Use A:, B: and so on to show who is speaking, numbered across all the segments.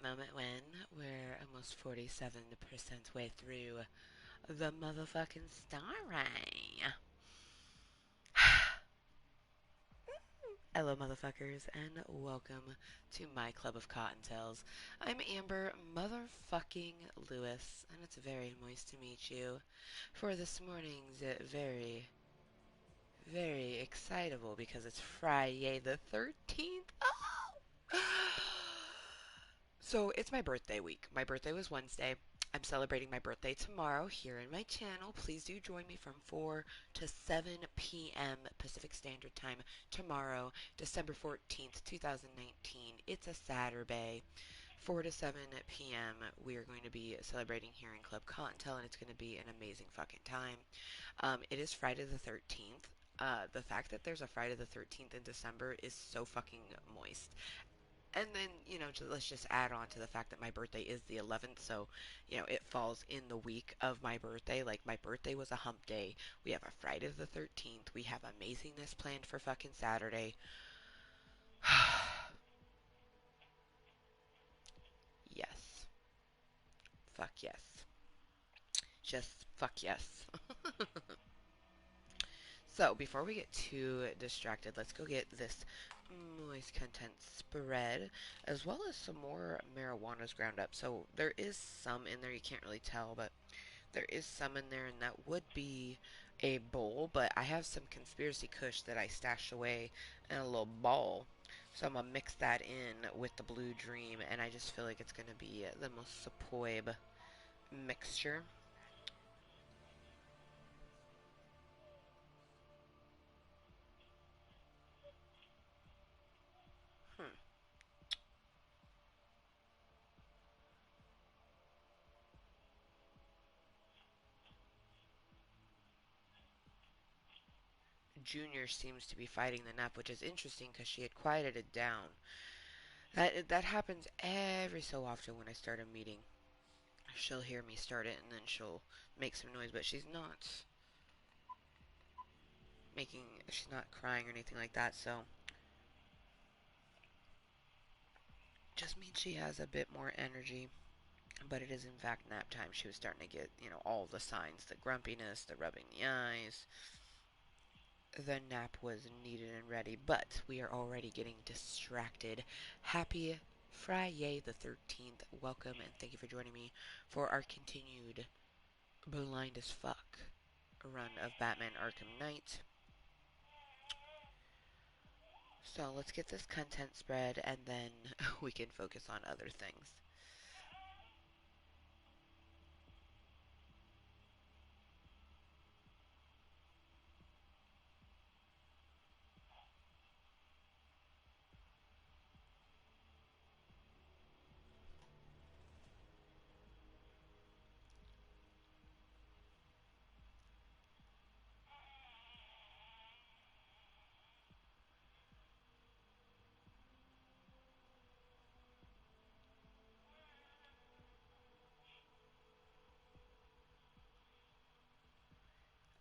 A: moment when we're almost 47% way through the motherfucking story. Hello, motherfuckers, and welcome to my Club of Cottontails. I'm Amber motherfucking Lewis, and it's very moist to meet you for this morning's very excitable because it's FriYAY the 13th. Oh! So it's my birthday week. My birthday was Wednesday. I'm celebrating my birthday tomorrow here in my channel. Please do join me from 4 to 7 p.m. Pacific Standard Time tomorrow, December 14th, 2019. It's a Saturday. 4 to 7 p.m. we are going to be celebrating here in Club Kottontale, and it's going to be an amazing fucking time. It is Friday the 13th. The fact that there's a Friday the 13th in December is so fucking moist. And then, let's just add on to the fact that my birthday is the 11th, so, it falls in the week of my birthday. Like, my birthday was a hump day. We have a Friday the 13th. We have amazingness planned for fucking Saturday. Yes. Fuck yes. Just fuck yes. So, before we get too distracted, let's go get this moist content spread, as well as some more marijuana's ground up. So, there is some in there, you can't really tell, but there is some in there, and that would be a bowl, but I have some conspiracy kush that I stashed away in a little ball. So I'm gonna mix that in with the Blue Dream, and I just feel like it's gonna be the most superb mixture. Hmm. Junior seems to be fighting the nap, which is interesting because she had quieted it down. That happens every so often when I start a meeting. She'll hear me start it, and then she'll make some noise, but she's not crying or anything like that, so just means she has a bit more energy. But it is in fact nap time. She was starting to get, all the signs, the grumpiness, the rubbing the eyes. The nap was needed and ready, but we are already getting distracted. Happy Friday the 13th. Welcome and thank you for joining me for our continued blind as fuck run of Batman Arkham Knight. So let's get this content spread, and then we can focus on other things.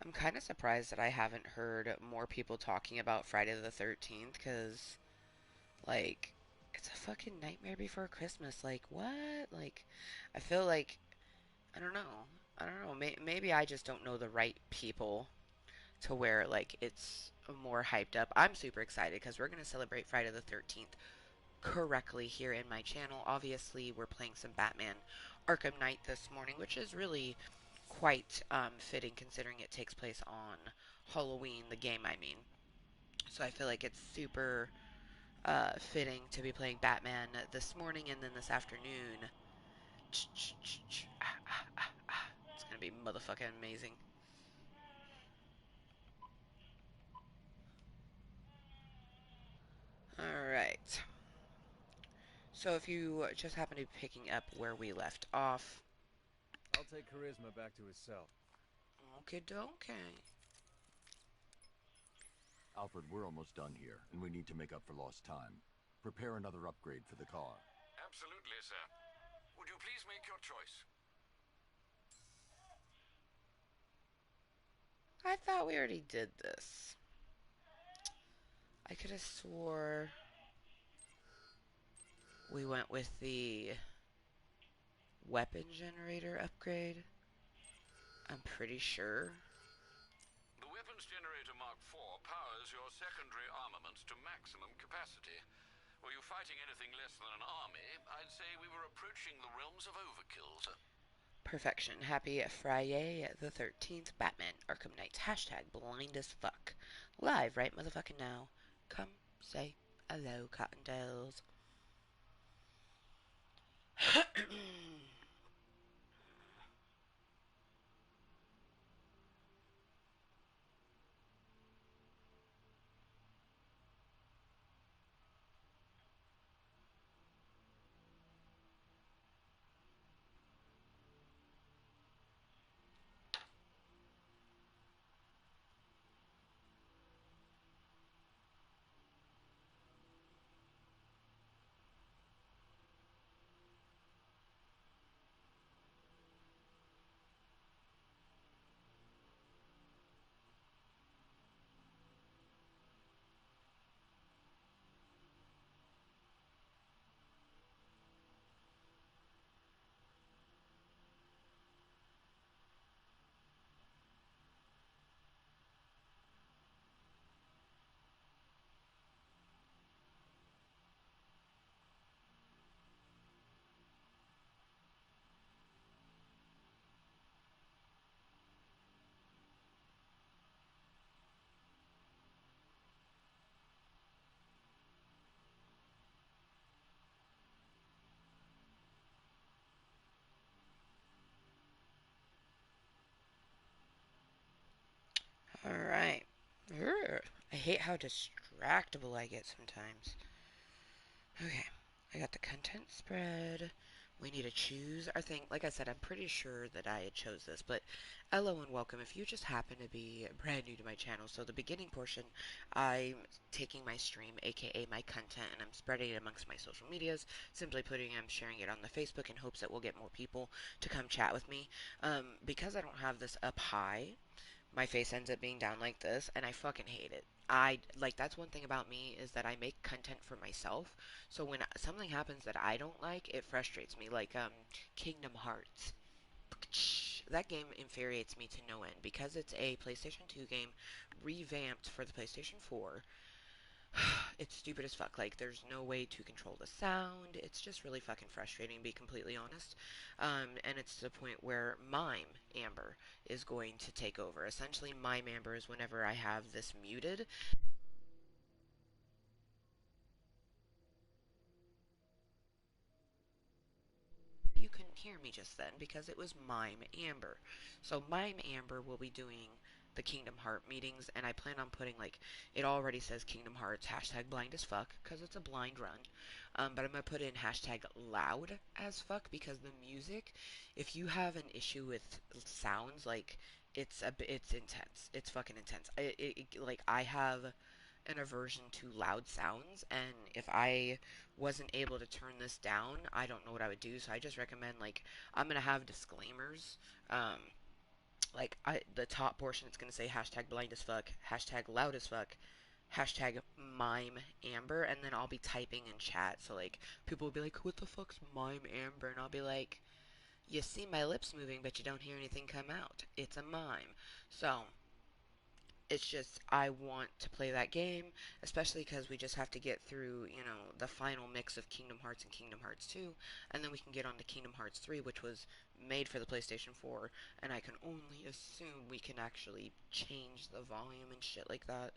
A: I'm kind of surprised that I haven't heard more people talking about Friday the 13th, because, like, it's a fucking nightmare before Christmas. Like, what? Like, I feel like, I don't know. I don't know. Maybe I just don't know the right people to where, like, it's more hyped up. I'm super excited because we're going to celebrate Friday the 13th correctly here in my channel. Obviously, we're playing some Batman Arkham Knight this morning, which is really quite fitting considering it takes place on Halloween, the game, I mean. So I feel like it's super fitting to be playing Batman this morning and then this afternoon. It's gonna be motherfucking amazing. Alright. So if you just happen to be picking up where we left off.
B: I'll take Charisma back to his cell.
A: Okay, dokie.
C: Alfred, we're almost done here, and we need to make up for lost time. Prepare another upgrade for the car.
D: Absolutely, sir. Would you please make your choice?
A: I thought we already did this. I could have swore we went with the weapon generator upgrade. I'm pretty sure.
D: The weapons generator Mark IV powers your secondary armaments to maximum capacity. Were you fighting anything less than an army, I'd say we were approaching the realms of overkill, sir.
A: Perfection. Happy FriYAY the 13th. Batman Arkham Knights. Hashtag blind as fuck. Live right motherfucking now. Come say hello, Cottontales. Alright. I hate how distractible I get sometimes. Okay. I got the content spread. We need to choose our thing. Like I said, I'm pretty sure that I had chose this, but hello and welcome if you just happen to be brand new to my channel. So the beginning portion, I'm taking my stream, aka my content, and I'm spreading it amongst my social medias. Simply putting, I'm sharing it on the Facebook in hopes that we'll get more people to come chat with me. Because I don't have this up high, my face ends up being down like this, and I fucking hate it. I like that's one thing about me is that I make content for myself. So when something happens that I don't like, it frustrates me. Like Kingdom Hearts. That game infuriates me to no end because it's a PlayStation 2 game revamped for the PlayStation 4. It's stupid as fuck. Like, there's no way to control the sound. It's just really fucking frustrating, to be completely honest. And it's to the point where Mime Amber is going to take over. Essentially, Mime Amber is whenever I have this muted. You couldn't hear me just then because it was Mime Amber. So Mime Amber will be doing the Kingdom Heart meetings, and I plan on putting, like, it already says Kingdom Hearts hashtag blind as fuck because it's a blind run. But I'm gonna put in hashtag loud as fuck because the music, if you have an issue with sounds, like, it's intense. It's fucking intense. Like, I have an aversion to loud sounds, and if I wasn't able to turn this down, I don't know what I would do. So I just recommend, like, I'm gonna have disclaimers. Um, the top portion, it's gonna say hashtag blind as fuck, hashtag loud as fuck, hashtag mime amber, and then I'll be typing in chat. So like people will be like, "What the fuck's mime amber?" And I'll be like, "You see my lips moving, but you don't hear anything come out. It's a mime." So it's just I want to play that game, especially because we just have to get through, the final mix of Kingdom Hearts and Kingdom Hearts 2, and then we can get on to Kingdom Hearts 3, which was made for the PlayStation 4, and I can only assume we can actually change the volume and shit like that.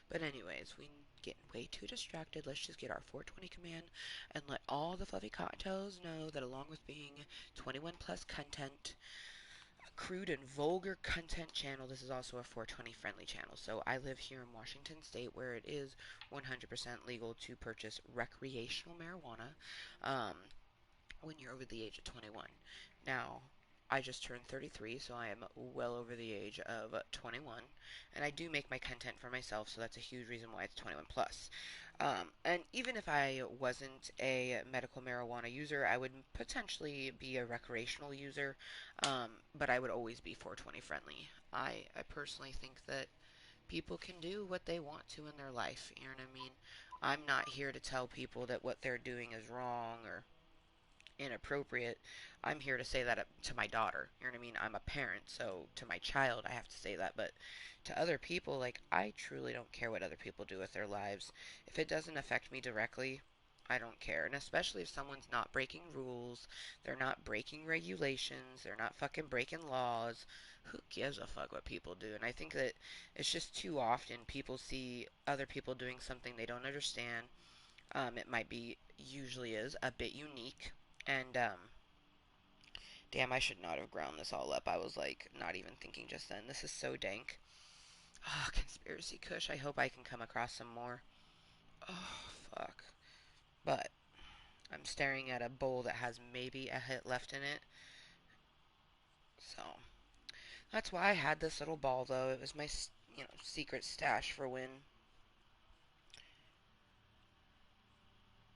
A: But anyways, we getting way too distracted. Let's just get our 420 command and let all the fluffy cocktails know that along with being 21 plus content, crude and vulgar content channel, this is also a 420 friendly channel. So I live here in Washington State where it is 100% legal to purchase recreational marijuana when you're over the age of 21. Now, I just turned 33, so I am well over the age of 21, and I do make my content for myself, so that's a huge reason why it's 21 plus. And even if I wasn't a medical marijuana user, I would potentially be a recreational user, but I would always be 420 friendly. I personally think that people can do what they want to in their life, you know what I mean? I'm not here to tell people that what they're doing is wrong or inappropriate. I'm here to say that to my daughter. You know what I mean? I'm a parent, so to my child, I have to say that. But to other people, like, I truly don't care what other people do with their lives. If it doesn't affect me directly, I don't care. And especially if someone's not breaking rules, they're not breaking regulations, they're not fucking breaking laws. Who gives a fuck what people do? And I think that it's just too often people see other people doing something they don't understand. It might be, usually is, a bit unique. And, damn, I should not have ground this all up. I was, like, not even thinking just then. This is so dank. Oh, conspiracy kush. I hope I can come across some more. Oh, fuck. But I'm staring at a bowl that has maybe a hit left in it. So, that's why I had this little ball, though. It was my, secret stash for when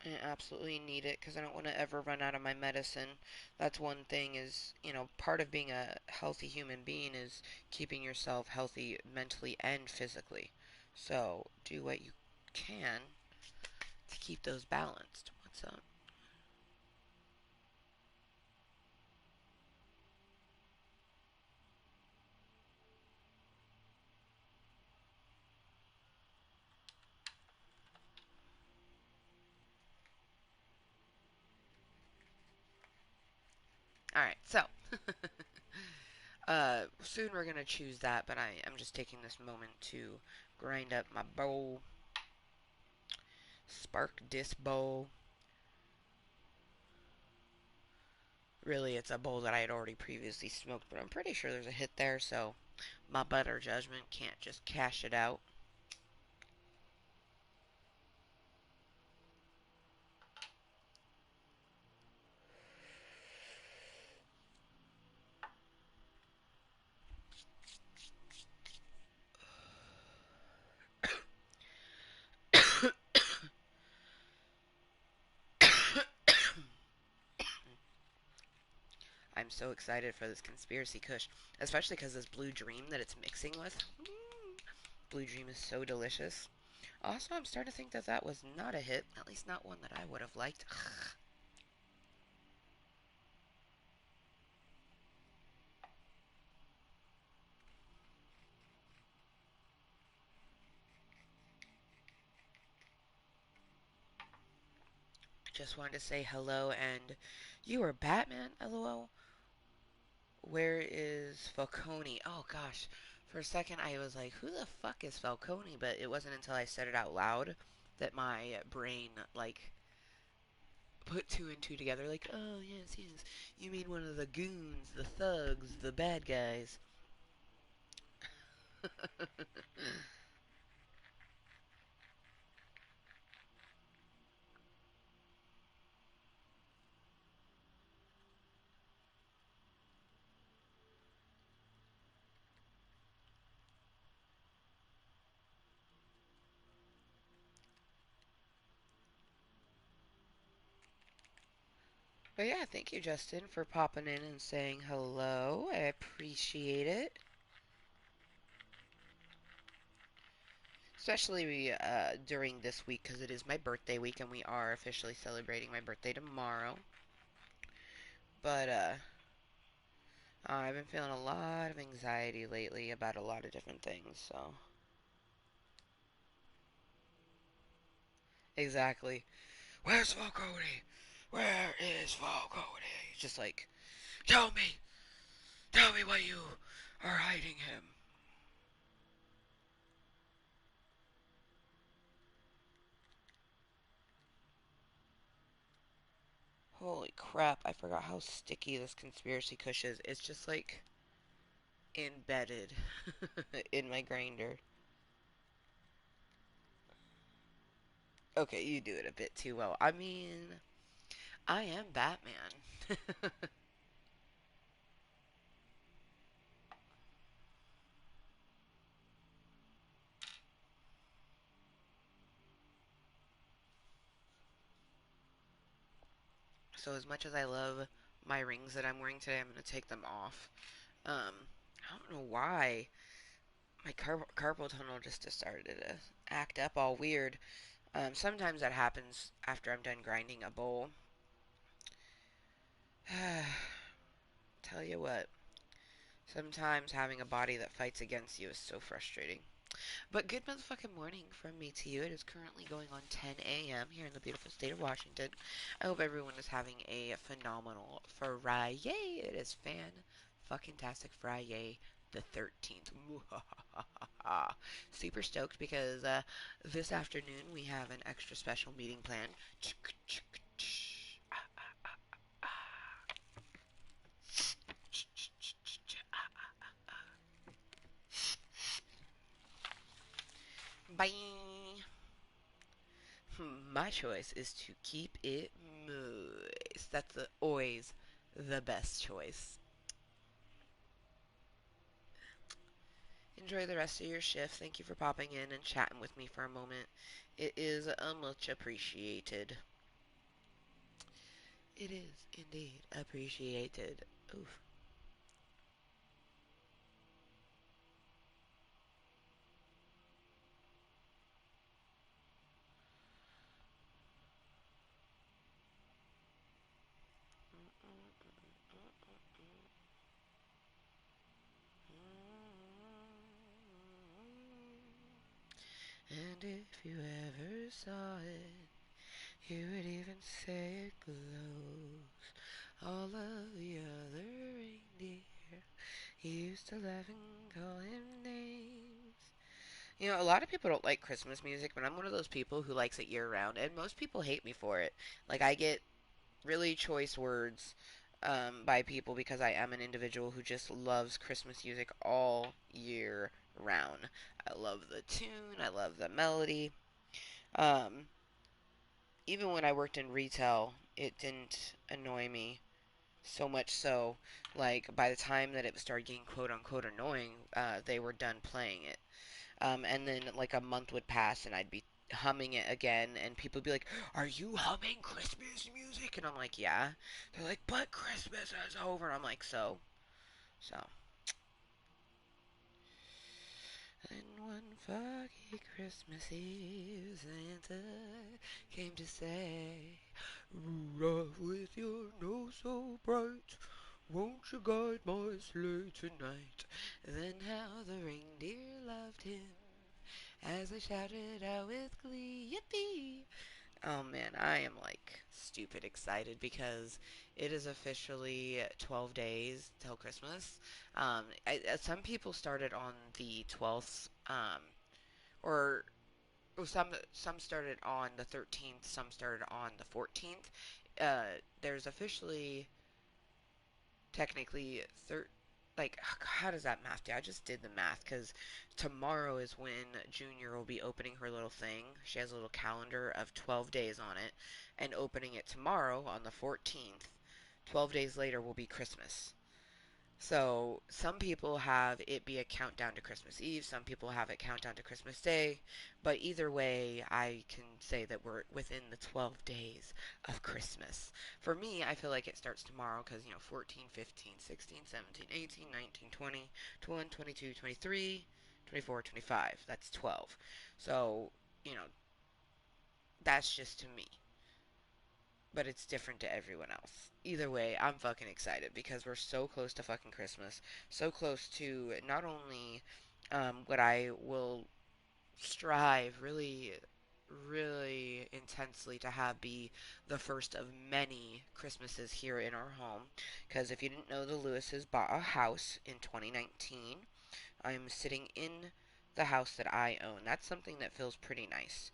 A: I absolutely need it, because I don't want to ever run out of my medicine. That's one thing is, part of being a healthy human being is keeping yourself healthy mentally and physically. So, do what you can to keep those balanced. What's up? Alright, so, soon we're gonna choose that, but I'm just taking this moment to grind up my bowl. Spark disc bowl. Really, it's a bowl that I had already previously smoked, but I'm pretty sure there's a hit there, so my better judgment can't just cash it out. I'm so excited for this conspiracy kush, especially because this blue dream that it's mixing with. Blue dream is so delicious. Also, I'm starting to think that that was not a hit, at least not one that I would have liked. Just wanted to say hello, and you are Batman, lol. Where is Falcone? Oh gosh. For a second I was like, who the fuck is Falcone? But it wasn't until I said it out loud that my brain, like, put two and two together. Like, oh, yes, yes. You mean one of the goons, the thugs, the bad guys. But yeah, thank you, Justin, for popping in and saying hello. I appreciate it. Especially during this week, because it is my birthday week, and we are officially celebrating my birthday tomorrow. But I've been feeling a lot of anxiety lately about a lot of different things, so. Exactly. Where's Falcone? Where is Falcone? Just like, tell me! Tell me why you are hiding him. Holy crap, I forgot how sticky this conspiracy kush is. It's just like embedded in my grinder. Okay, you do it a bit too well. I mean, I am Batman. So as much as I love my rings that I'm wearing today, I'm going to take them off. I don't know why my carpal tunnel just started to act up all weird. Sometimes that happens after I'm done grinding a bowl. Tell you what, sometimes having a body that fights against you is so frustrating. But good motherfucking morning from me to you. It is currently going on 10 a.m. here in the beautiful state of Washington. I hope everyone is having a phenomenal FriYAY. It is fucking tastic FriYAY the 13th. Super stoked because this afternoon we have an extra special meeting planned. Bye. My choice is to keep it moist. That's always the best choice. Enjoy the rest of your shift. Thank you for popping in and chatting with me for a moment. It is much appreciated. It is indeed appreciated. Oof. And if you ever saw it, you would even say it glows. All of the other reindeer used to laugh and call him names. You know, a lot of people don't like Christmas music, but I'm one of those people who likes it year round, and most people hate me for it. Like, I get really choice words by people because I am an individual who just loves Christmas music all year round. I love the tune, I love the melody. Um, Even when I worked in retail, it didn't annoy me so much so, like, by the time that it started getting quote unquote annoying, they were done playing it. And then, like, a month would pass and I'd be humming it again, and people would be like, "Are you humming Christmas music?" And I'm like, "Yeah." They're like, "But Christmas is over." And I'm like, "So?" So. And one foggy Christmas Eve, Santa came to say, "Rudolph, with your nose so bright, won't you guide my sleigh tonight?" Then how the reindeer loved him as they shouted out with glee, "Yippee!" Oh man, I am like stupid excited because it is officially 12 days till Christmas. Some people started on the 12th, or some started on the 13th, some started on the 14th. There's officially technically like how does that math do? I just did the math because tomorrow is when Junior will be opening her little thing. She has a little calendar of 12 days on it, and opening it tomorrow on the 14th. 12 days later will be Christmas. So some people have it be a countdown to Christmas Eve, some people have it countdown to Christmas Day, but either way, I can say that we're within the 12 days of Christmas. For me, I feel like it starts tomorrow because, 14, 15, 16, 17, 18, 19, 20, 21, 22, 23, 24, 25. That's 12. So, you know, that's just to me, but it's different to everyone else. Either way, I'm fucking excited because we're so close to fucking Christmas. So close to not only what I will strive really, really intensely to have be the first of many Christmases here in our home. Because if you didn't know, the Lewises bought a house in 2019. I'm sitting in the house that I own. That's something that feels pretty nice.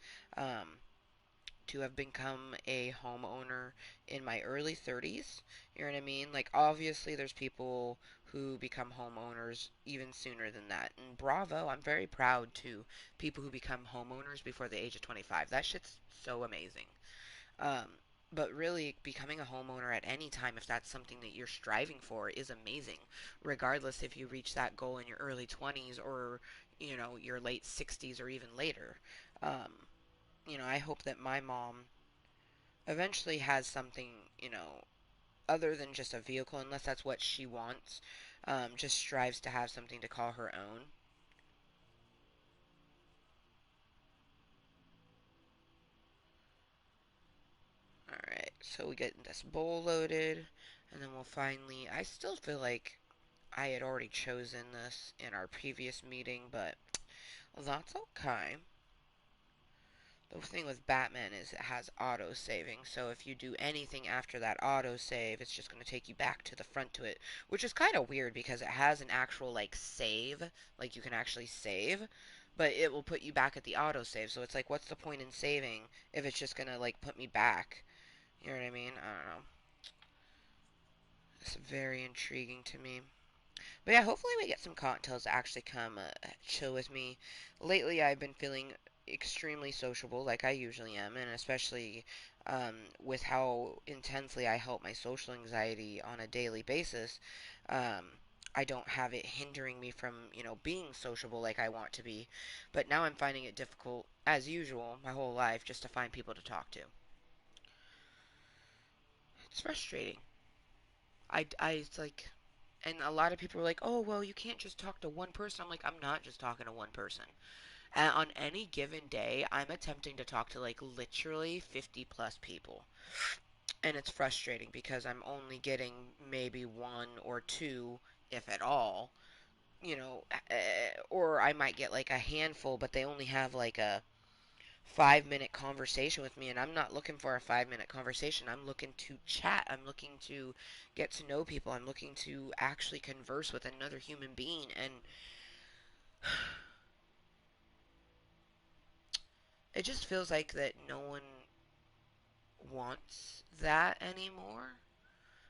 A: To have become a homeowner in my early 30s. You know what I mean? Like, obviously, there's people who become homeowners even sooner than that. And bravo, I'm very proud to people who become homeowners before the age of 25. That shit's so amazing. Um, but really, becoming a homeowner at any time, if that's something that you're striving for, is amazing. Regardless if you reach that goal in your early 20s or, your late 60s or even later. Um, I hope that my mom eventually has something, other than just a vehicle, unless that's what she wants, just strives to have something to call her own. Alright. So we get this bowl loaded, and then we'll finally. I still feel like I had already chosen this in our previous meeting, but that's okay. The thing with Batman is it has auto saving, so if you do anything after that auto save, it's just going to take you back to the front to it, which is kind of weird because it has an actual like save, like you can actually save, but it will put you back at the auto save. So it's like, what's the point in saving if it's just going to like put me back? You know what I mean? I don't know. It's very intriguing to me. But yeah, hopefully we get some cocktails to actually come chill with me. Lately, I've been feeling extremely sociable, like I usually am, and especially with how intensely I help my social anxiety on a daily basis. Um, I don't have it hindering me from, being sociable like I want to be. But now I'm finding it difficult, as usual, my whole life, just to find people to talk to. It's frustrating. It's like, and a lot of people are like, oh, well, you can't just talk to one person. I'm like, I'm not just talking to one person. And on any given day, I'm attempting to talk to like literally 50 plus people. And it's frustrating because I'm only getting maybe one or two, if at all, or I might get like a handful, but they only have like a 5 minute conversation with me, and I'm not looking for a 5 minute conversation. I'm looking to chat. I'm looking to get to know people. I'm looking to actually converse with another human being, and it just feels like that no one wants that anymore.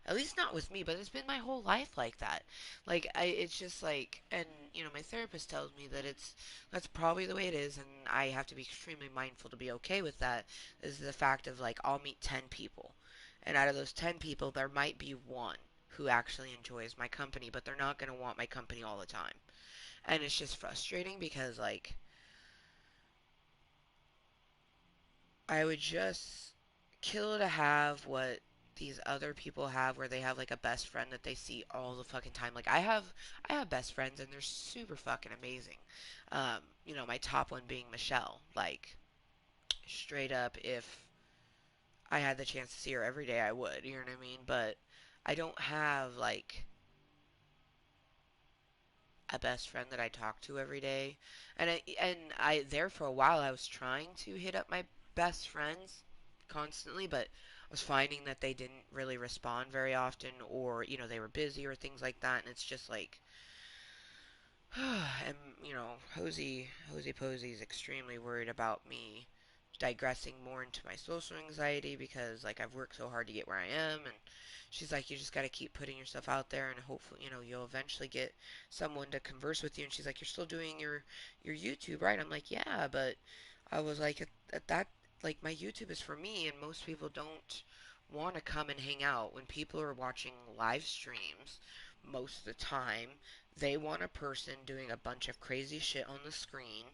A: At least not with me, but it's been my whole life like that. It's just like, and my therapist tells me that that's probably the way it is, and I have to be extremely mindful to be okay with that. Is the fact of like, I'll meet 10 people, and out of those 10 people, there might be one who actually enjoys my company, but they're not going to want my company all the time. And it's just frustrating because, like, I would just kill to have what these other people have where they have like a best friend that they see all the fucking time. Like I have best friends and they're super fucking amazing. My top one being Michelle. Like straight up if I had the chance to see her every day I would, you know what I mean? But I don't have like a best friend that I talk to every day. And I there for a while I was trying to hit up my best friends constantly, but I was finding that they didn't really respond very often, or they were busy or things like that, and it's just like and Hosey Posey is extremely worried about me digressing more into my social anxiety because like I've worked so hard to get where I am, and she's like, you just got to keep putting yourself out there, and hopefully you'll eventually get someone to converse with you. And she's like, you're still doing your YouTube, right? I'm like, yeah, but I was like, at that, like, my YouTube is for me, and most people don't want to come and hang out. When people are watching live streams most of the time, they want a person doing a bunch of crazy shit on the screen,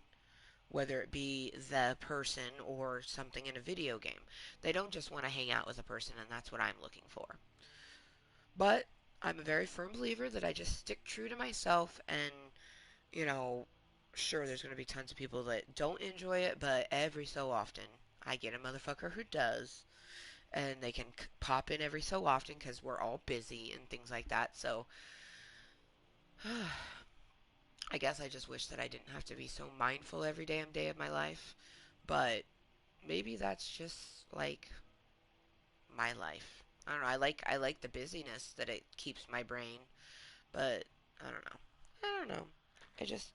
A: whether it be the person or something in a video game. They don't just want to hang out with a person, and that's what I'm looking for. But I'm a very firm believer that I just stick true to myself, and, you know, sure, there's going to be tons of people that don't enjoy it, but every so often, I get a motherfucker who does, and they can pop in every so often because we're all busy and things like that. So, I guess I just wish that I didn't have to be so mindful every damn day of my life. But maybe that's just like my life. I don't know. I like the busyness that it keeps my brain, but I don't know. I don't know. I just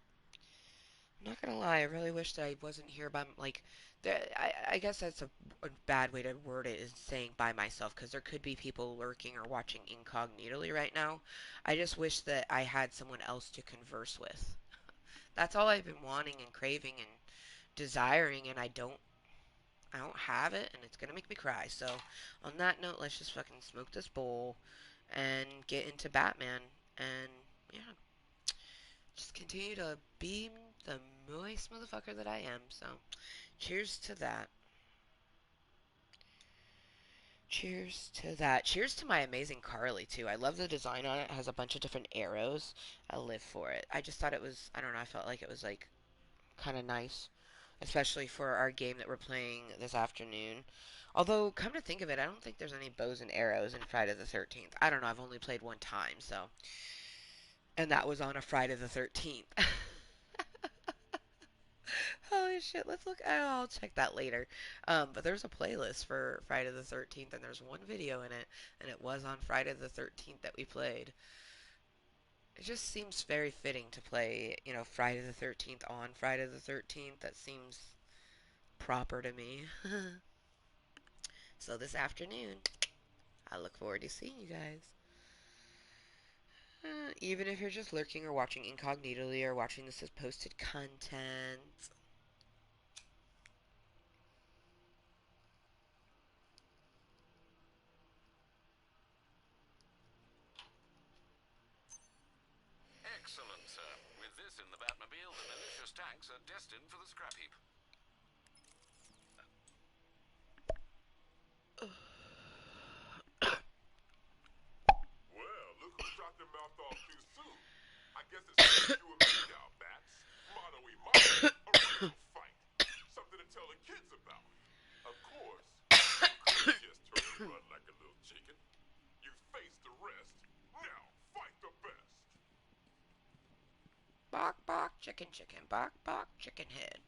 A: I'm not gonna lie. I really wish that I wasn't here by like. I guess that's a bad way to word it is saying by myself because there could be people lurking or watching incognitally right now. I just wish that I had someone else to converse with. That's all I've been wanting and craving and desiring, and I don't have it, and it's gonna make me cry. So, on that note, let's just fucking smoke this bowl and get into Batman, and yeah, just continue to be the moist motherfucker that I am. So, cheers to that. Cheers to that. Cheers to my amazing Carly too. I love the design on it. It has a bunch of different arrows. I live for it. I just thought it was. I don't know. I felt like it was like kind of nice, especially for our game that we're playing this afternoon. Although, come to think of it, I don't think there's any bows and arrows in Friday the 13th. I don't know, I've only played one time, so. And that was on a Friday the 13th. Holy shit, let's look. Oh, I'll check that later. But there's a playlist for Friday the 13th, and there's one video in it, and it was on Friday the 13th that we played. It just seems very fitting to play, Friday the 13th on Friday the 13th. That seems proper to me. So this afternoon, I look forward to seeing you guys. Even if you're just lurking or watching incognitally or watching this as posted content.
D: Excellent, sir. With this in the Batmobile, the malicious tanks are destined for the scrap heap.
E: Well, look who dropped their mouth off too soon. I guess it's just you and me now, Bats. Mano y mano, a real fight. Something to tell the kids about. Of course, you could just turn and run like a little chicken. You face the rest. Now, fight the best.
A: Bark, bark, chicken, chicken. Bark, bark, chicken head.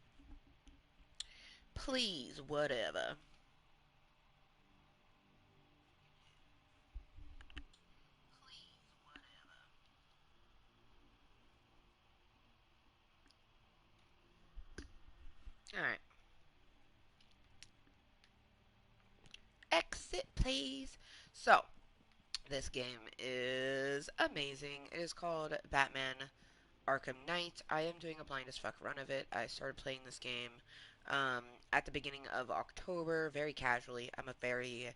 A: Please, whatever. Alright. Exit, please. So, this game is amazing. It is called Batman Arkham Knight. I am doing a blind as fuck run of it. I started playing this game at the beginning of October, very casually. I'm a very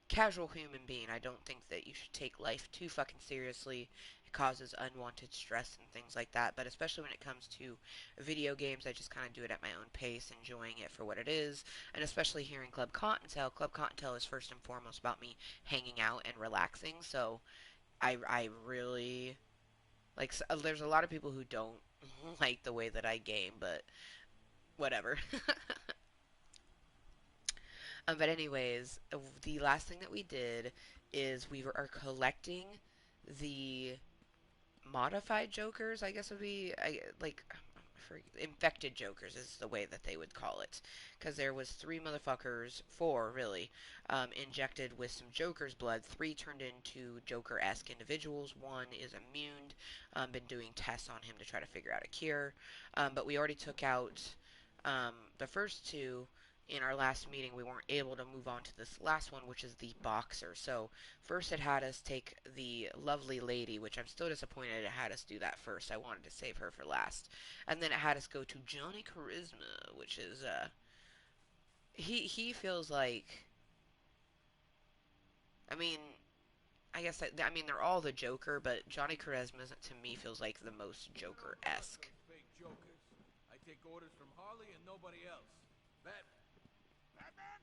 A: casual human being. I don't think that you should take life too fucking seriously. It causes unwanted stress and things like that, but especially when it comes to video games, I just kind of do it at my own pace, enjoying it for what it is, and especially here in Club Kottontale. Club Kottontale is first and foremost about me hanging out and relaxing, so I really like, there's a lot of people who don't like the way that I game, but whatever. But anyways, the last thing that we did is we are collecting the modified jokers, I guess would be, infected jokers is the way that they would call it, because there was four really, injected with some joker's blood. Three turned into joker-esque individuals. One is immune. Been doing tests on him to try to figure out a cure, but we already took out the first two. In our last meeting, we weren't able to move on to this last one, which is the boxer. So first it had us take the lovely lady, which I'm still disappointed it had us do that first. I wanted to save her for last. And then it had us go to Johnny Charisma, which is, he feels like, I mean, I mean, they're all the Joker, but Johnny Charisma to me feels like the most Joker-esque.
B: Fake jokers. I take orders from Harley and nobody else. Batman. Batman?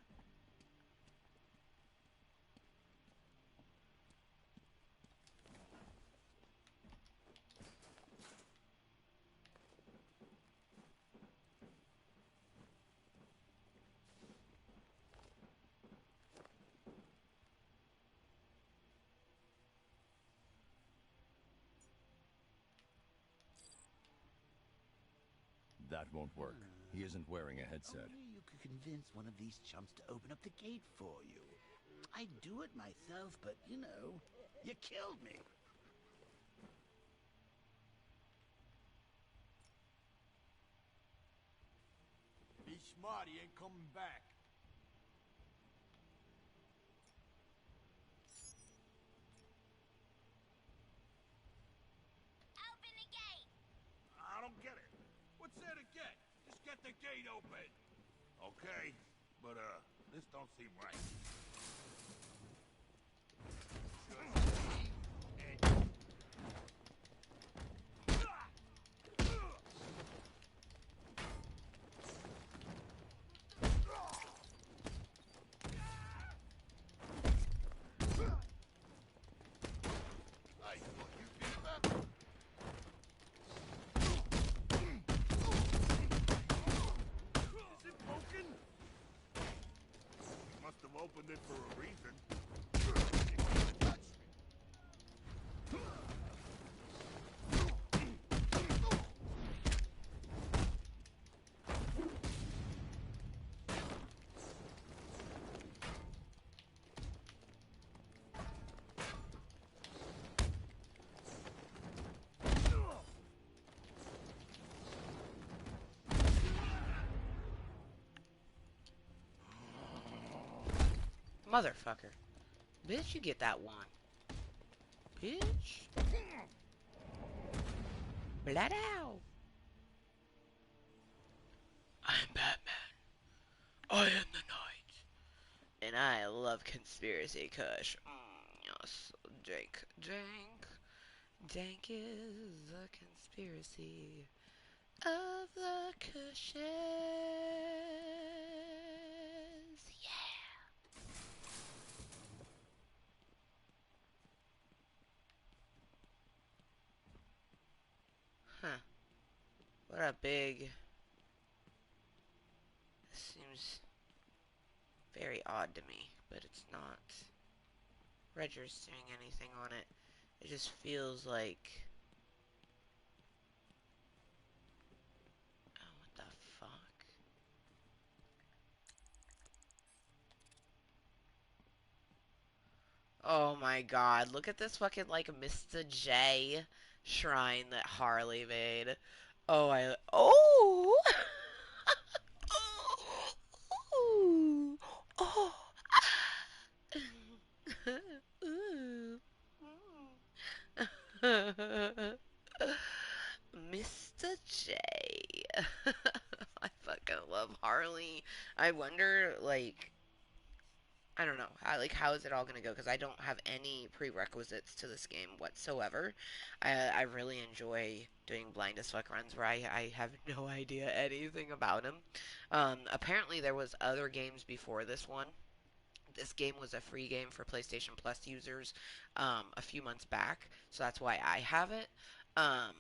C: That won't work. He isn't wearing a headset.
F: Only you could convince one of these chumps to open up the gate for you. I'd do it myself, but, you killed me.
B: Be smart, he ain't coming back.
G: Open the gate!
B: I don't get it. What's there to get? Just get the gate open.
F: Okay, but, this don't seem right. done it for a reason. You can't touch me.
A: Motherfucker. Bitch, you get that one. Bitch. Blood out. I'm Batman. I am the night. And I love conspiracy kush. Yes. Dank. Dank. Dank is the conspiracy of the cushes. Yeah. Huh. What a big... Seems very odd to me, but it's not registering anything on it. It just feels like... Oh, what the fuck? Oh my god, look at this fucking, like, Mr. J shrine that Harley made. Oh, Oh! Ooh! Oh! Ooh! Mr. J. I fucking love Harley. I wonder, like, I don't know. How is it all going to go? Because I don't have any prerequisites to this game whatsoever. I really enjoy doing blind as fuck runs where I have no idea anything about them. Apparently, there was other games before this one. This game was a free game for PlayStation Plus users a few months back, so that's why I have it. Um,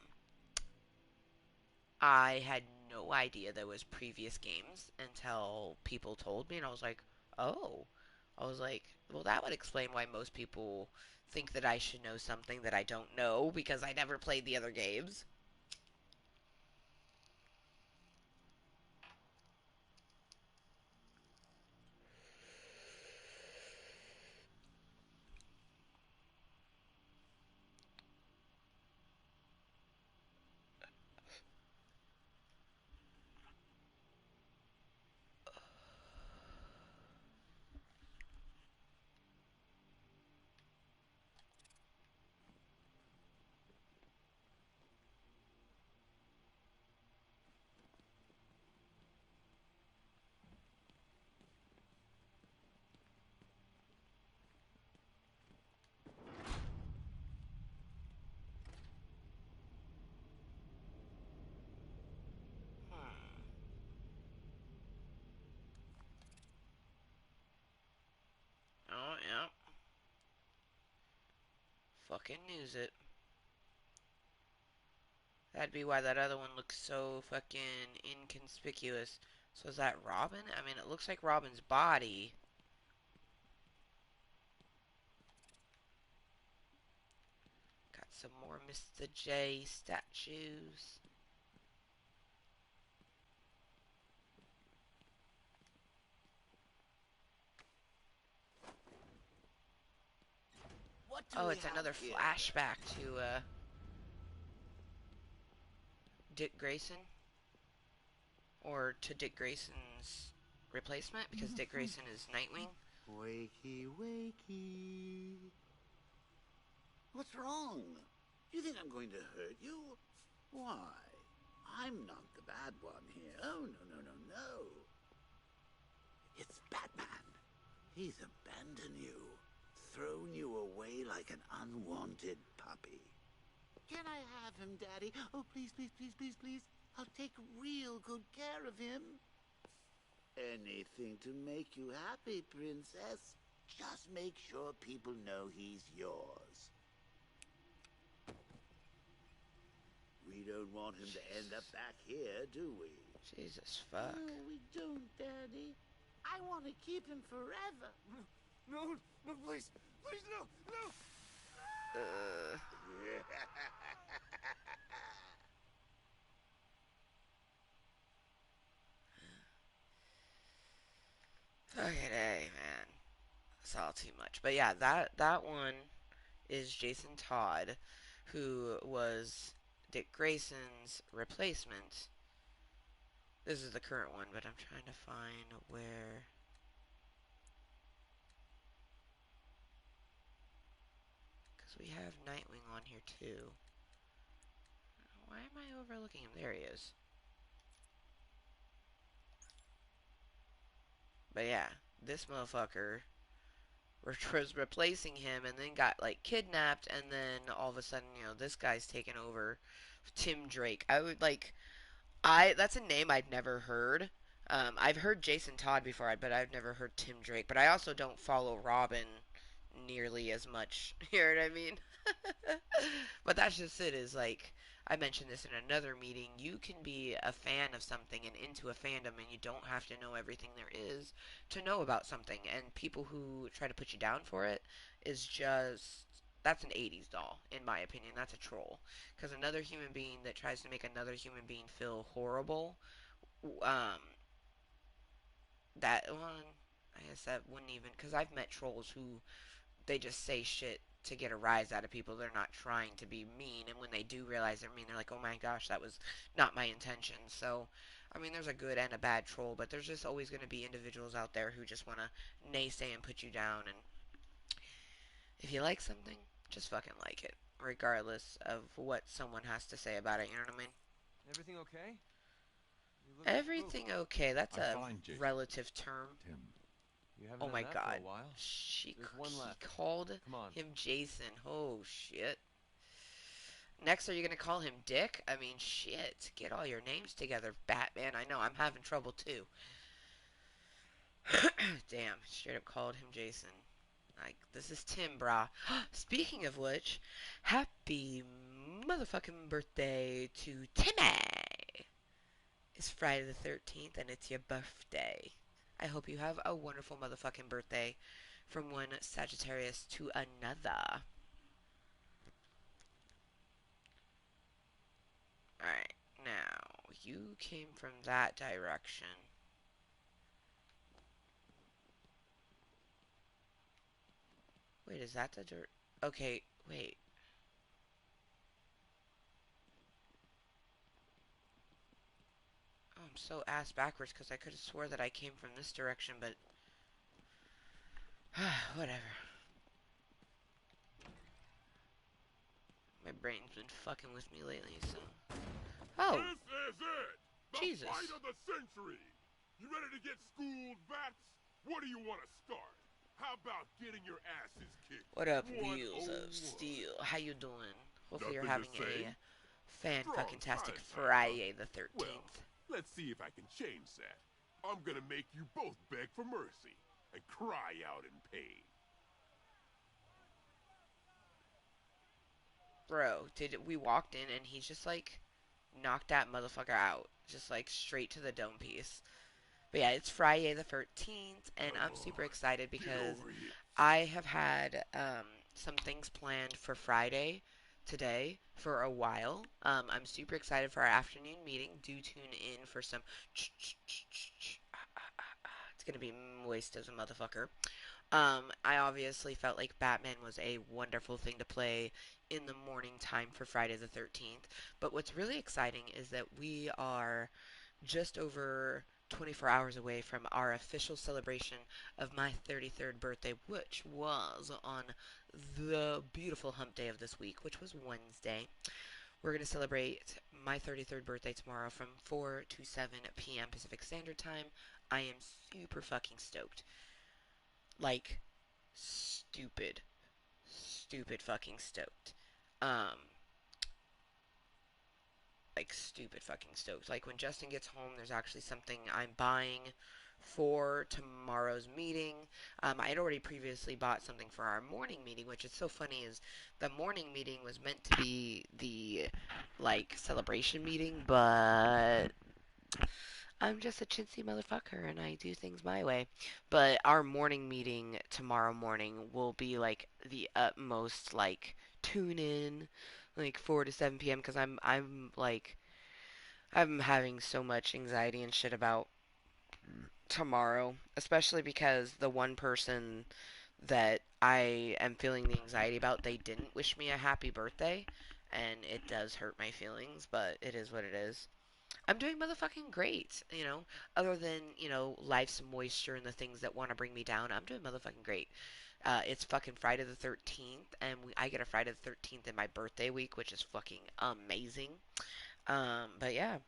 A: I had no idea there was previous games until people told me, and I was like, oh. I was like, well, that would explain why most people think that I should know something that I don't know because I never played the other games. Hmm. Oh, yeah. Fucking news it. That'd be why that other one looks so fucking inconspicuous. So is that Robin? I mean, it looks like Robin's body. Got some more Mr. J statues.
F: What do
A: Oh,
F: we
A: it's
F: have
A: another
F: here?
A: flashback to Dick Grayson. Or to Dick Grayson's replacement, because Dick Grayson is Nightwing.
F: Wakey, wakey. What's wrong? You think I'm going to hurt you? Why? I'm not the bad one here. Oh, no, no, no, no. It's Batman. He's abandoned you, thrown you away like an unwanted puppy. Can I have him, Daddy? Oh, please, please, please, please, please. I'll take real good care of him. Anything to make you happy, Princess. Just make sure people know he's yours. We don't want him to end up back here, do we?
A: Jesus fuck.
F: No, we don't, Daddy. I want to keep him forever.
B: No, no, please, please, no, no.
A: Uh, fucking A, man. It's all too much. But yeah, that one is Jason Todd, who was Dick Grayson's replacement. This is the current one, but I'm trying to find where. Because we have Nightwing on here too. Why am I overlooking him? There he is. But yeah, this motherfucker was replacing him and then got like kidnapped, and then all of a sudden, this guy's taken over. Tim Drake. I would like that's a name I'd never heard. I've heard Jason Todd before, but I've never heard Tim Drake. But I also don't follow Robin nearly as much. You know what I mean? But that's just it. Is like I mentioned this in another meeting. You can be a fan of something and into a fandom, and you don't have to know everything there is to know about something. And people who try to put you down for it is just that's an 80s doll, in my opinion. That's a troll. Because another human being that tries to make another human being feel horrible, um, that one, I guess that wouldn't even. Because I've met trolls who they just say shit to get a rise out of people. They're not trying to be mean, and when they do realize they're mean, they're like, "Oh my gosh, that was not my intention." So, I mean, there's a good and a bad troll, but there's just always going to be individuals out there who just want to naysay and put you down. And if you like something, just fucking like it, regardless of what someone has to say about it. You know what I mean?
B: Everything okay? You look spooked.
A: Everything okay? That's
C: I'm
A: a
C: fine, Jason.
A: relative term.
C: Tim.
B: You haven't
A: Oh
B: done
A: my
B: that for
A: god.
B: a while.
A: She
B: There's one
A: he
B: left.
A: called
B: Come on.
A: him Jason. Oh shit. Next, are you gonna call him Dick? I mean, shit. Get all your names together, Batman. I know, I'm having trouble too. Damn, straight up called him Jason. Like, this is Tim, brah. Speaking of which, happy motherfucking birthday to Timmy! It's Friday the 13th and it's your birthday. I hope you have a wonderful motherfucking birthday from one Sagittarius to another. Alright, now, you came from that direction. Wait, is that the dirt? Okay, wait. Oh, I'm so ass backwards because I could have swore that I came from this direction, but whatever. My brain's been fucking with me lately, so. Oh,
E: This is it! The
A: Jesus.
E: fight of the century! You ready to get schooled, Bats? What do you want to start? How about getting your asses kicked?
A: What up,
E: 101.
A: Wheels of Steel? How you doing? Hopefully you're
E: Nothing to
A: having
E: say.
A: a fan-fucking-tastic
E: Strong side, huh?
A: Friday the 13th.
E: Well, let's see if I can change that. I'm gonna make you both beg for mercy and cry out in pain.
A: Bro, we walked in and he's just like knocked that motherfucker out. Just like straight to the dome piece. But yeah, it's Friday the 13th, and I'm super excited
E: Get
A: because
E: over it.
A: I have had some things planned for Friday today for a while. I'm super excited for our afternoon meeting. Do tune in for some. It's gonna be Mooiisstt as a motherfucker. I obviously felt like Batman was a wonderful thing to play in the morning time for Friday the 13th. But what's really exciting is that we are just over 24 hours away from our official celebration of my 33rd birthday, which was on the beautiful hump day of this week, which was Wednesday. We're going to celebrate my 33rd birthday tomorrow from 4 to 7 p.m. Pacific Standard Time. I am super fucking stoked. Like, stupid, stupid fucking stoked. Um, like stupid fucking stoked. Like when Justin gets home, there's actually something I'm buying for tomorrow's meeting. I had already previously bought something for our morning meeting, which is so funny is the morning meeting was meant to be the like celebration meeting, but I'm just a chintzy motherfucker and I do things my way. But our morning meeting tomorrow morning will be like the utmost like tune in like 4 to 7 p.m. because I'm like I'm having so much anxiety and shit about tomorrow, especially because the one person that I am feeling the anxiety about, they didn't wish me a happy birthday, and it does hurt my feelings, but it is what it is. I'm doing motherfucking great, other than, life's moisture and the things that want to bring me down. I'm doing motherfucking great. It's fucking Friday the 13th, and I get a Friday the 13th in my birthday week, which is fucking amazing. But yeah,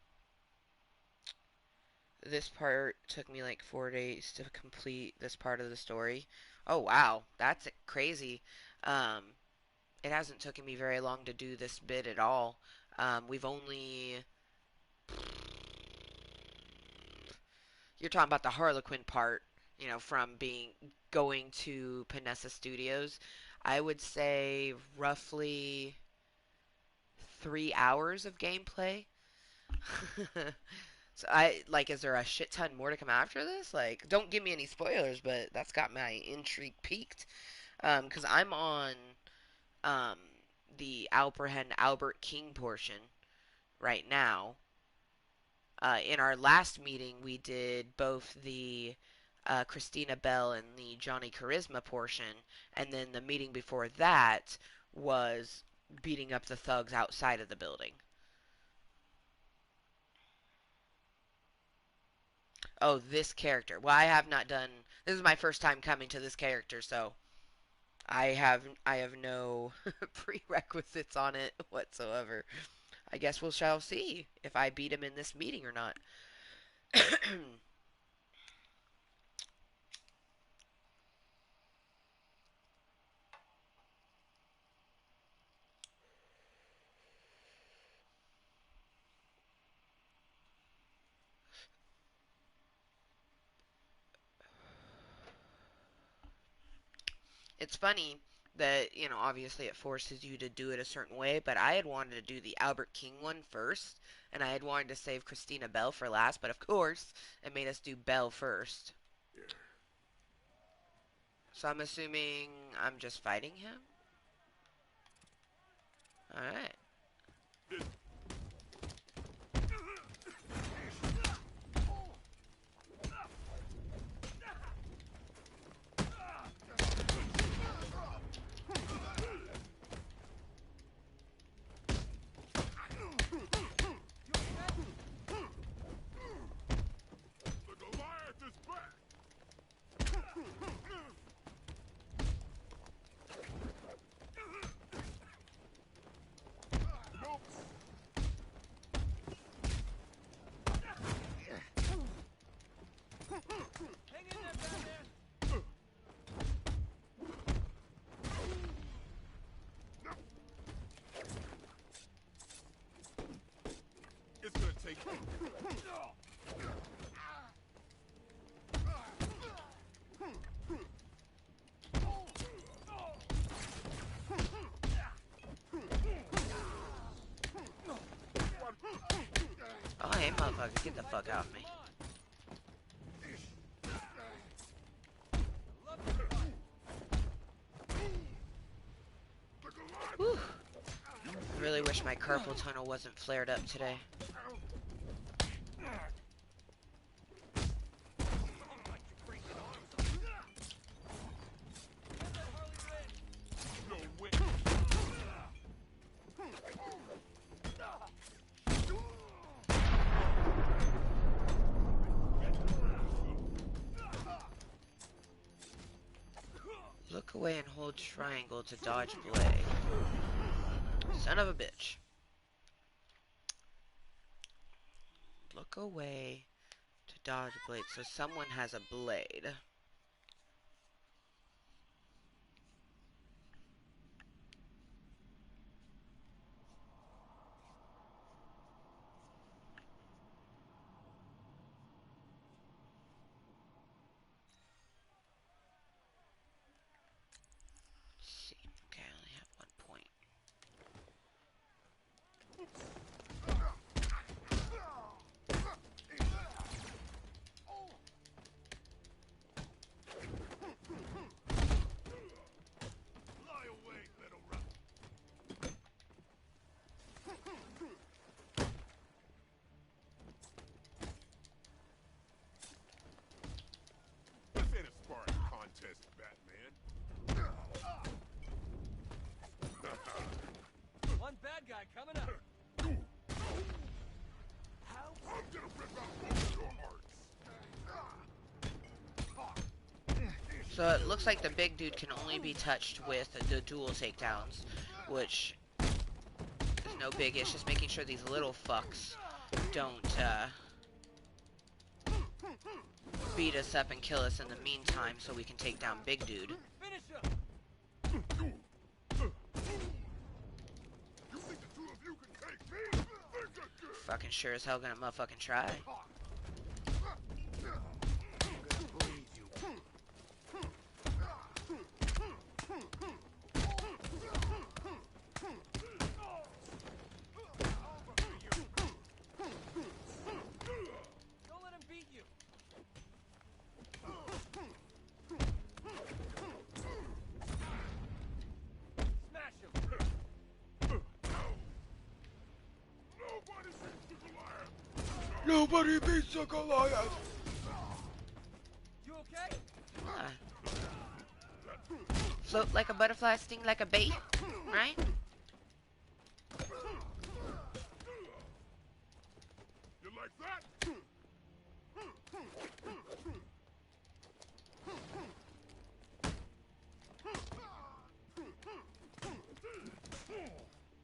A: this part took me like 4 days to complete this part of the story. Oh wow, that's crazy. Um, it hasn't taken me very long to do this bit at all. We've only You're talking about the Harlequin part, from being going to Panessa Studios. I would say roughly 3 hours of gameplay. So is there a shit ton more to come after this? Like, don't give me any spoilers, but that's got my intrigue peaked. Because I'm on um the Alperhen Albert King portion right now. In our last meeting, we did both the Christina Bell and the Johnny Charisma portion, and then the meeting before that was beating up the thugs outside of the building. Oh, this character. Well, I have not done. This is my first time coming to this character, so I have no prerequisites on it whatsoever. I guess we shall see if I beat him in this meeting or not. It's funny that, obviously it forces you to do it a certain way, but I had wanted to do the Albert King one first, and I had wanted to save Christina Bell for last, but of course, it made us do Bell first. So I'm assuming I'm just fighting him? Alright.
E: The Goliath is back! Nope.
B: Hang in there, Batman!
E: It's gonna take...
A: Oh, hey, motherfucker, get the fuck out of me. Whew. I really wish my carpal tunnel wasn't flared up today.
E: No way.
A: Look away and hold triangle to dodge blade. Son of a bitch. Look away to dodge blade. So someone has a blade. Let's see. Okay, I only have 1 point.
B: Coming up.
E: I'm gonna rip out both your hearts.
A: So it looks like the big dude can only be touched with the dual takedowns, which is no big. It's just making sure these little fucks don't beat us up and kill us in the meantime so we can take down big dude.
B: Finish him.
E: You think the two of you can take me? Think again.
A: Fucking sure as hell gonna motherfucking try.
B: Don't let him beat you. Smash him.
E: Nobody beats the Goliath.
B: You okay?
A: Ah. Float like a butterfly, sting like a bee, right?
E: You like that?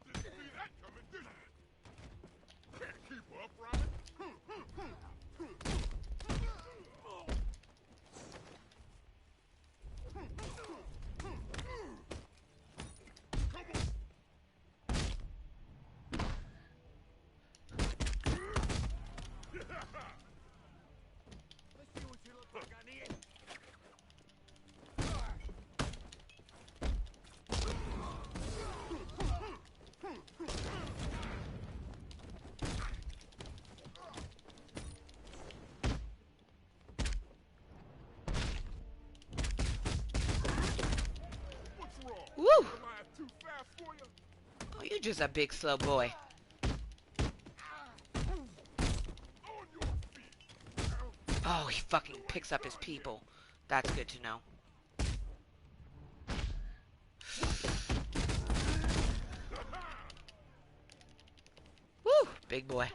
E: Didn't see that coming, did you? Can't keep up, Robin.
B: Let's see what you look like on the end.
E: What's wrong?
A: Woo!
E: Goliath too fast for you?
A: Oh, you're just a big slow boy.
E: On your feet.
A: Oh, he fucking picks up his people. That's good to know. Woo! Big boy.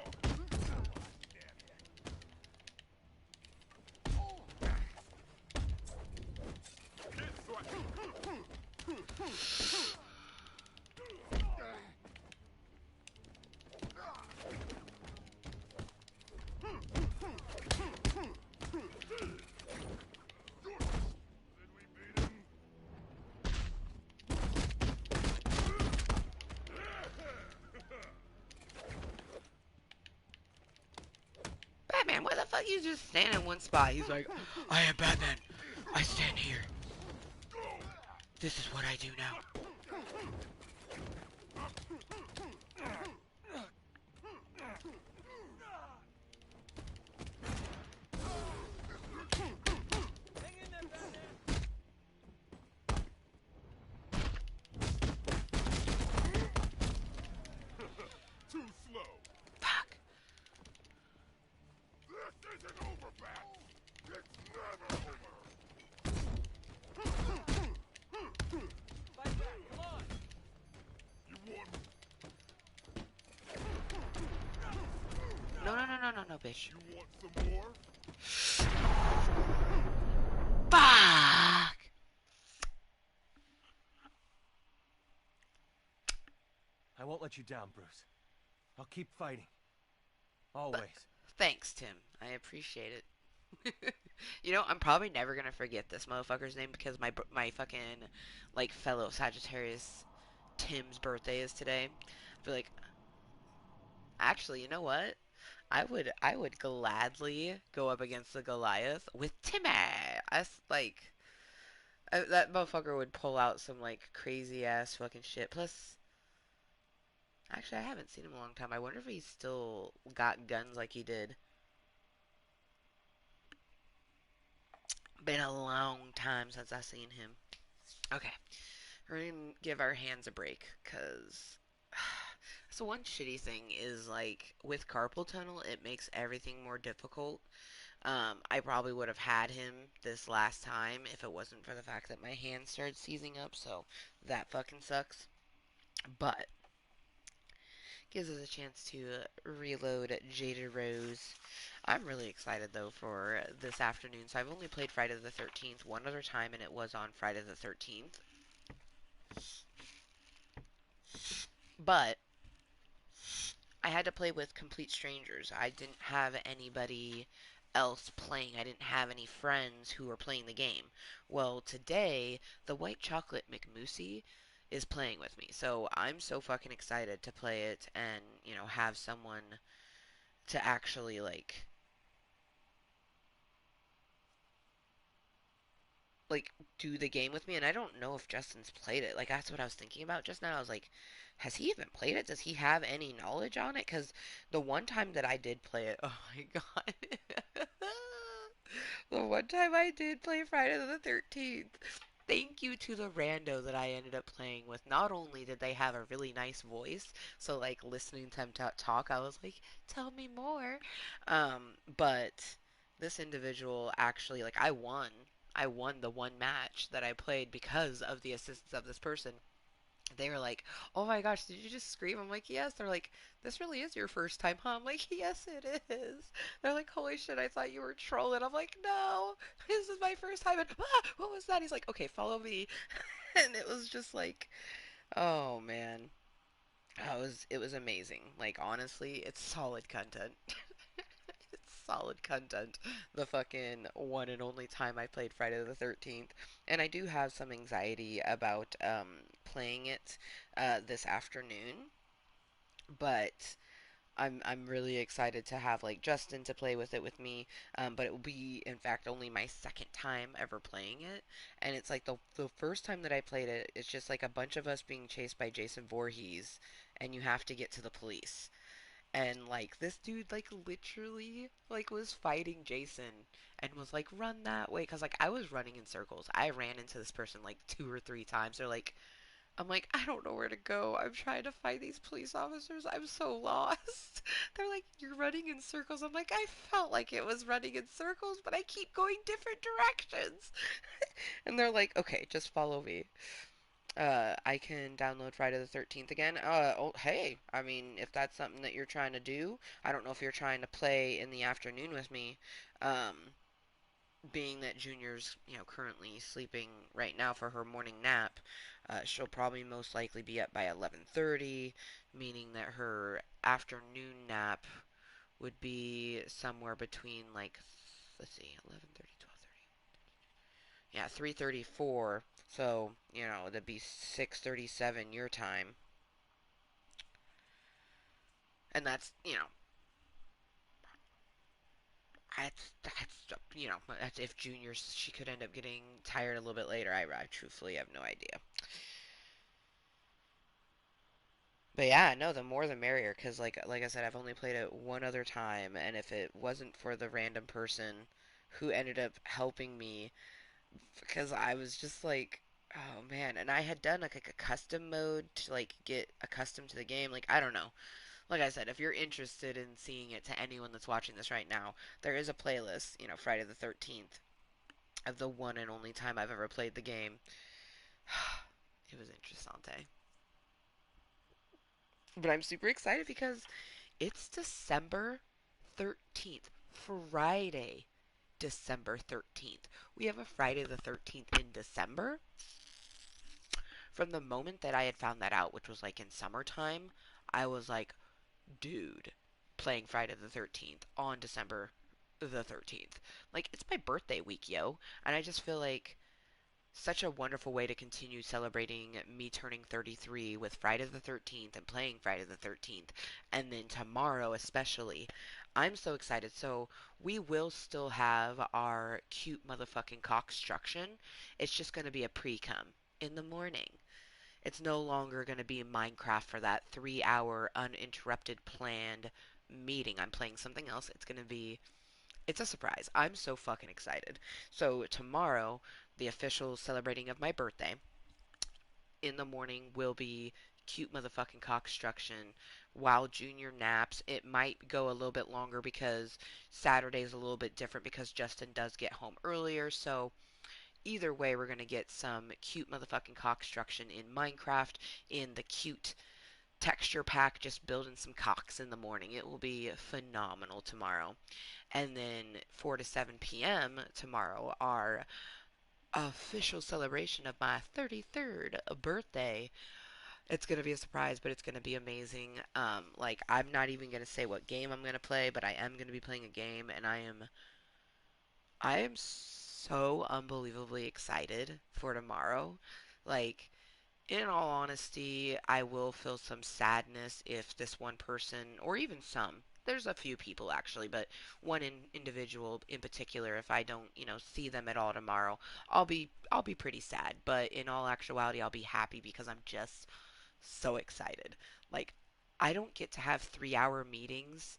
E: Get Did we beat him?
A: Batman, why the fuck you just stand in one spot? He's like, I am Batman. I stand here. This is what I do now.
B: Hang in there, Batman.
E: Too slow.
A: Fuck.
E: This isn't over, Bat. It's never over.
B: Fight back. Come on.
E: You want
A: No, bitch.
E: you want some more?
A: Fuck!
G: I won't let you down, Bruce. I'll keep fighting. Always.
A: Thanks, Tim. I appreciate it. You know, I'm probably never gonna forget this motherfucker's name because my fucking, like, fellow Sagittarius Tim's birthday is today. I feel like, actually, you know what? I would gladly go up against the Goliath with Timmy. That motherfucker would pull out some, like, crazy ass fucking shit. Plus, actually, I haven't seen him in a long time. I wonder if he's still got guns like he did. Been a long time since I've seen him. Okay, we're gonna give our hands a break, cause so one shitty thing is, like, with carpal tunnel, it makes everything more difficult. I probably would have had him this last time if it wasn't for the fact that my hands started seizing up, so that fucking sucks. But Gives us a chance to reload Jada Rose. I'm really excited though for this afternoon. So I've only played Friday the 13th one other time, and it was on Friday the 13th. But I had to play with complete strangers. I didn't have anybody else playing. I didn't have any friends who were playing the game. Well, today, the white chocolate McMoosie is playing with me. So I'm so fucking excited to play it and, have someone to actually, like do the game with me. And I don't know if Justin's played it. Like that's what I was thinking about just now. I was like, has he even played it? Does he have any knowledge on it? Because the one time that I did play it, oh my god. The one time I did play Friday the 13th, thank you to the rando that I ended up playing with. Not only did they have a really nice voice, so like listening to them talk, I was like, tell me more. But this individual actually, like, I won. I won the one match that I played because of the assistance of this person. They were like, "Oh my gosh, did you just scream?" I'm like, "Yes." They're like, "This really is your first time, huh?" I'm like, "Yes, it is." They're like, "Holy shit, I thought you were trolling." I'm like, "No, this is my first time." And what was that? He's like, "Okay, follow me." And it was just like, oh man, it was amazing. Like honestly, it's solid content. It's solid content. The fucking one and only time I played Friday the 13th. And I do have some anxiety about playing it this afternoon, but I'm really excited to have like Justin to play with it with me. But it will be in fact only my second time ever playing it, and it's like the first time that I played it, it's just like a bunch of us being chased by Jason Voorhees, and you have to get to the police. And like this dude like literally like was fighting Jason and was like run that way cuz like I was running in circles. I ran into this person like two or three times. They're like I'm like I don't know where to go. I'm trying to fight these police officers. I'm so lost. They're like you're running in circles. I'm like I felt like it was running in circles, but I keep going different directions. And they're like okay, just follow me. I can download Friday the 13th again. Oh, hey, I mean, if that's something that you're trying to do, I don't know if you're trying to play in the afternoon with me. Um, Being that Junior's, currently sleeping right now for her morning nap, she'll probably most likely be up by 11:30, meaning that her afternoon nap would be somewhere between like, let's see, 11:30, 12:30. Yeah, 3:34. So, that'd be 6:37 your time. And that's if Junior she could end up getting tired a little bit later. I truthfully have no idea. But yeah, no, the more the merrier cuz like I said I've only played it one other time, and if it wasn't for the random person who ended up helping me because I was just like oh man, and I had done like a custom mode to like get accustomed to the game. Like I don't know. Like I said, if you're interested in seeing it to anyone that's watching this right now, there is a playlist, Friday the 13th, of the one and only time I've ever played the game. It was interessante. But I'm super excited because it's December 13th, Friday, December 13th. We have a Friday the 13th in December. From the moment that I had found that out, which was like in summertime, I was like, dude, playing Friday the 13th on December the 13th. Like, it's my birthday week, yo. And I just feel like such a wonderful way to continue celebrating me turning 33 with Friday the 13th and playing Friday the 13th. And then tomorrow, especially. I'm so excited. So, we will still have our cute motherfucking cockstruction. It's just going to be a pre cum in the morning. It's no longer going to be Minecraft for that 3 hour uninterrupted planned meeting. I'm playing something else. It's a surprise. I'm so fucking excited. So tomorrow, the official celebrating of my birthday in the morning will be cute motherfucking cockstruction while Junior naps. It might go a little bit longer because Saturday's a little bit different because Justin does get home earlier. So either way, we're going to get some cute motherfucking cockstruction in Minecraft in the cute texture pack, just building some cocks in the morning. It will be phenomenal tomorrow. And then 4 to 7 p.m. tomorrow, our official celebration of my 33rd birthday. It's gonna be a surprise, but it's gonna be amazing. Like I'm not even gonna say what game I'm gonna play, but I am gonna be playing a game, and I am so unbelievably excited for tomorrow. Like, in all honesty, I will feel some sadness if this one person, or even some, there's a few people actually, but one individual in particular, if I don't, see them at all tomorrow, I'll be pretty sad. But in all actuality, I'll be happy because I'm just so excited. Like, I don't get to have 3 hour meetings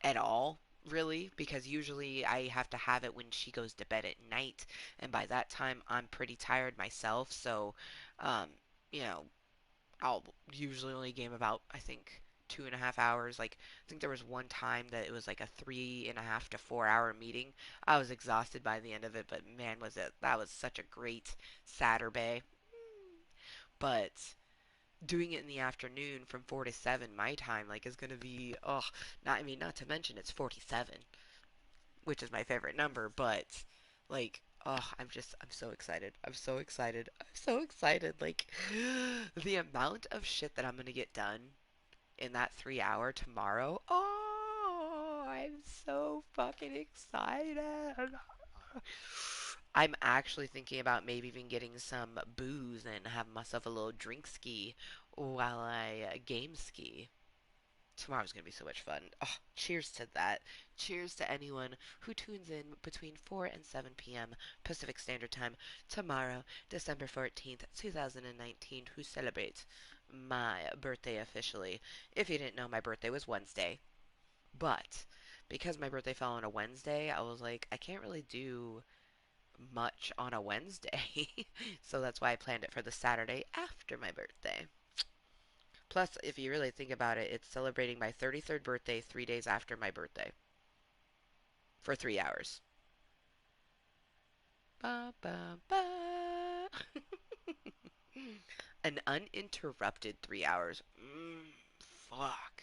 A: at all, really, because usually I have to have it when she goes to bed at night, and by that time I'm pretty tired myself. So, um, you know, I'll usually only game about, I think, 2.5 hours. Like, I think there was one time that it was like a 3.5 to 4 hour meeting. I was exhausted by the end of it, but man, that was such a great Saturday. But doing it in the afternoon from 4 to 7 my time like is going to be not to mention it's 47, which is my favorite number, but like I'm so excited. I'm so excited. I'm so excited. Like the amount of shit that I'm going to get done in that 3 hour tomorrow. Oh, I'm so fucking excited. I'm actually thinking about maybe even getting some booze and have myself a little drink ski while I game ski. Tomorrow's going to be so much fun. Oh, cheers to that. Cheers to anyone who tunes in between 4 and 7 p.m. Pacific Standard Time tomorrow, December 14th, 2019, who celebrates my birthday officially. If you didn't know, my birthday was Wednesday. But because my birthday fell on a Wednesday, I was like, I can't really do much on a Wednesday. So that's why I planned it for the Saturday after my birthday. Plus, if you really think about it, it's celebrating my 33rd birthday 3 days after my birthday for 3 hours. Ba, ba, ba. An uninterrupted 3 hours. Fuck.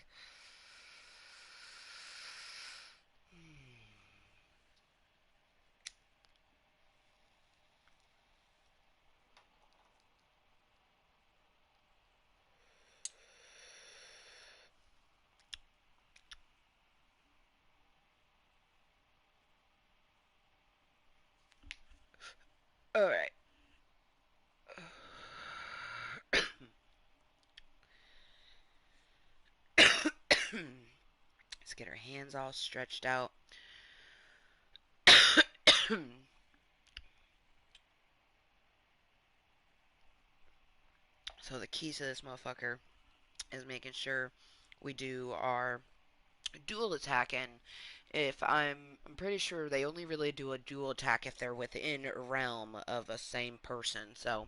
A: All right. Let's get our hands all stretched out. So the keys to this motherfucker is making sure we do our dual attack, and if I'm pretty sure they only really do a dual attack if they're within realm of a same person. So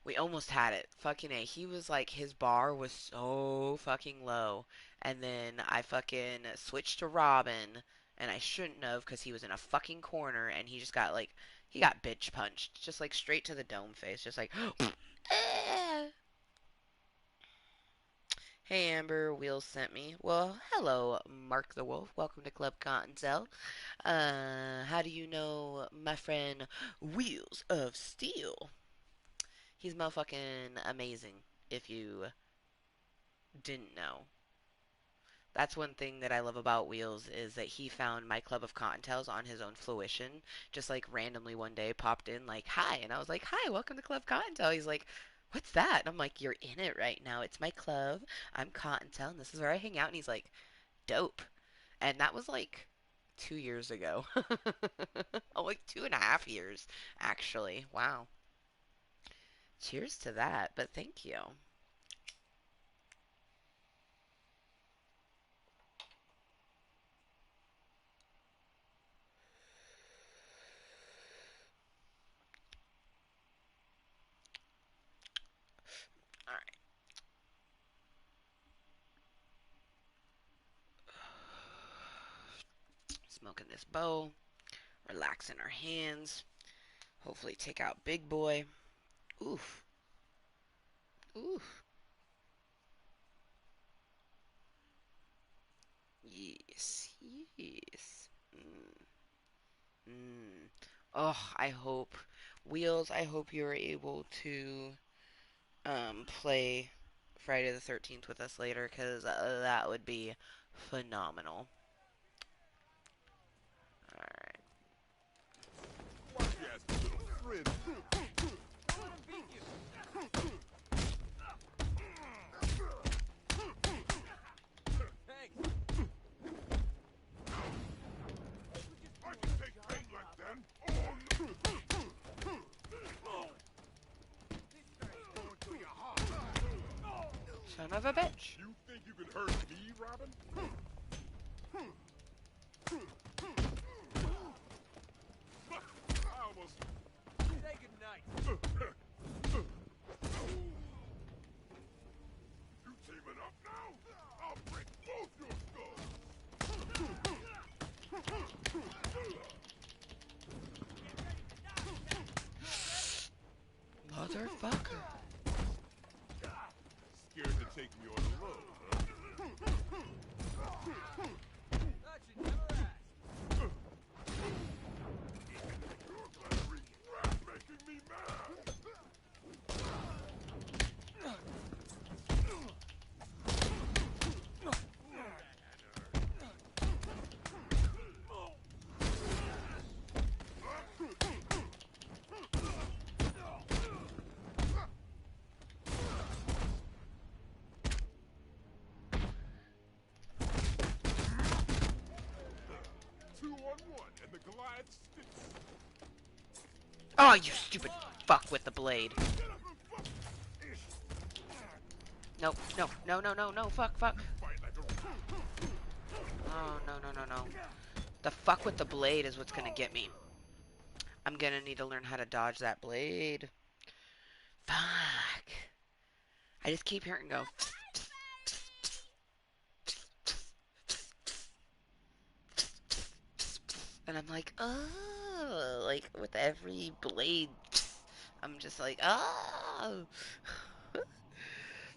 A: we almost had it. Fucking A. He was like, his bar was so fucking low. And then I fucking switched to Robin, and I shouldn't have because he was in a fucking corner, and he just got like, he got bitch punched. Just like straight to the dome face. Just like, eh. Hey Amber, Wheels sent me. Well, hello, Mark the Wolf. Welcome to Club Kottontale. How do you know my friend Wheels of Steel? He's motherfucking amazing, if you didn't know. That's one thing that I love about Wheels is that he found my Club of Cottontails on his own fruition. Just like randomly one day popped in like, hi. And I was like, hi, welcome to Club Cottontail. He's like, what's that? And I'm like, you're in it right now. It's my club. I'm Cottontail and this is where I hang out. And he's like, dope. And that was like 2 years ago. Oh, like 2.5 years, actually. Wow. Cheers to that, but thank you. All right. Smoking this bowl, relaxing our hands. Hopefully take out Big Boy. Oof. Ooh. Yes. Yes. Mm. Oh, I hope. Wheels, I hope you're able to play Friday the 13th with us later, because that would be phenomenal. Alright.
E: Why don't you ask a little friend? I can take bait like that.
A: Son of a bitch.
E: You think you can hurt me, Robin? I almost...
B: Say goodnight.
E: You teaming up now? I'll break both your skulls!
A: Motherfucker.
E: Scared to take me on the road, huh?
B: Thought you never asked.
E: You're gonna regret making me mad! Two on one, and the Goliath sticks.
A: Oh, you stupid fuck with the blade. No, no, no, no, no, no, fuck, fuck.
E: Fight like a...
A: Oh, no, no, no, no. The fuck with the blade is what's gonna get me. I'm gonna need to learn how to dodge that blade. Fuck. I just keep hearing go. And I'm like, oh, like with every blade, I'm just like, oh,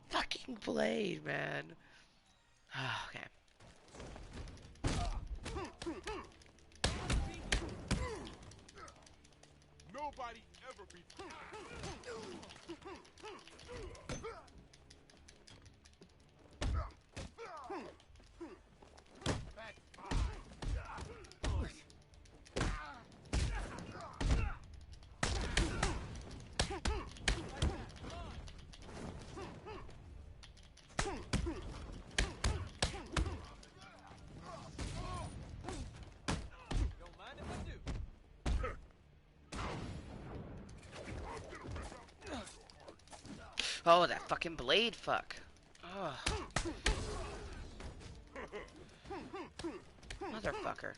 A: fucking blade, man. Okay.
E: Nobody ever beat...
B: Don't mind if I do.
A: Oh, that fucking blade, fuck. Oh. Motherfucker.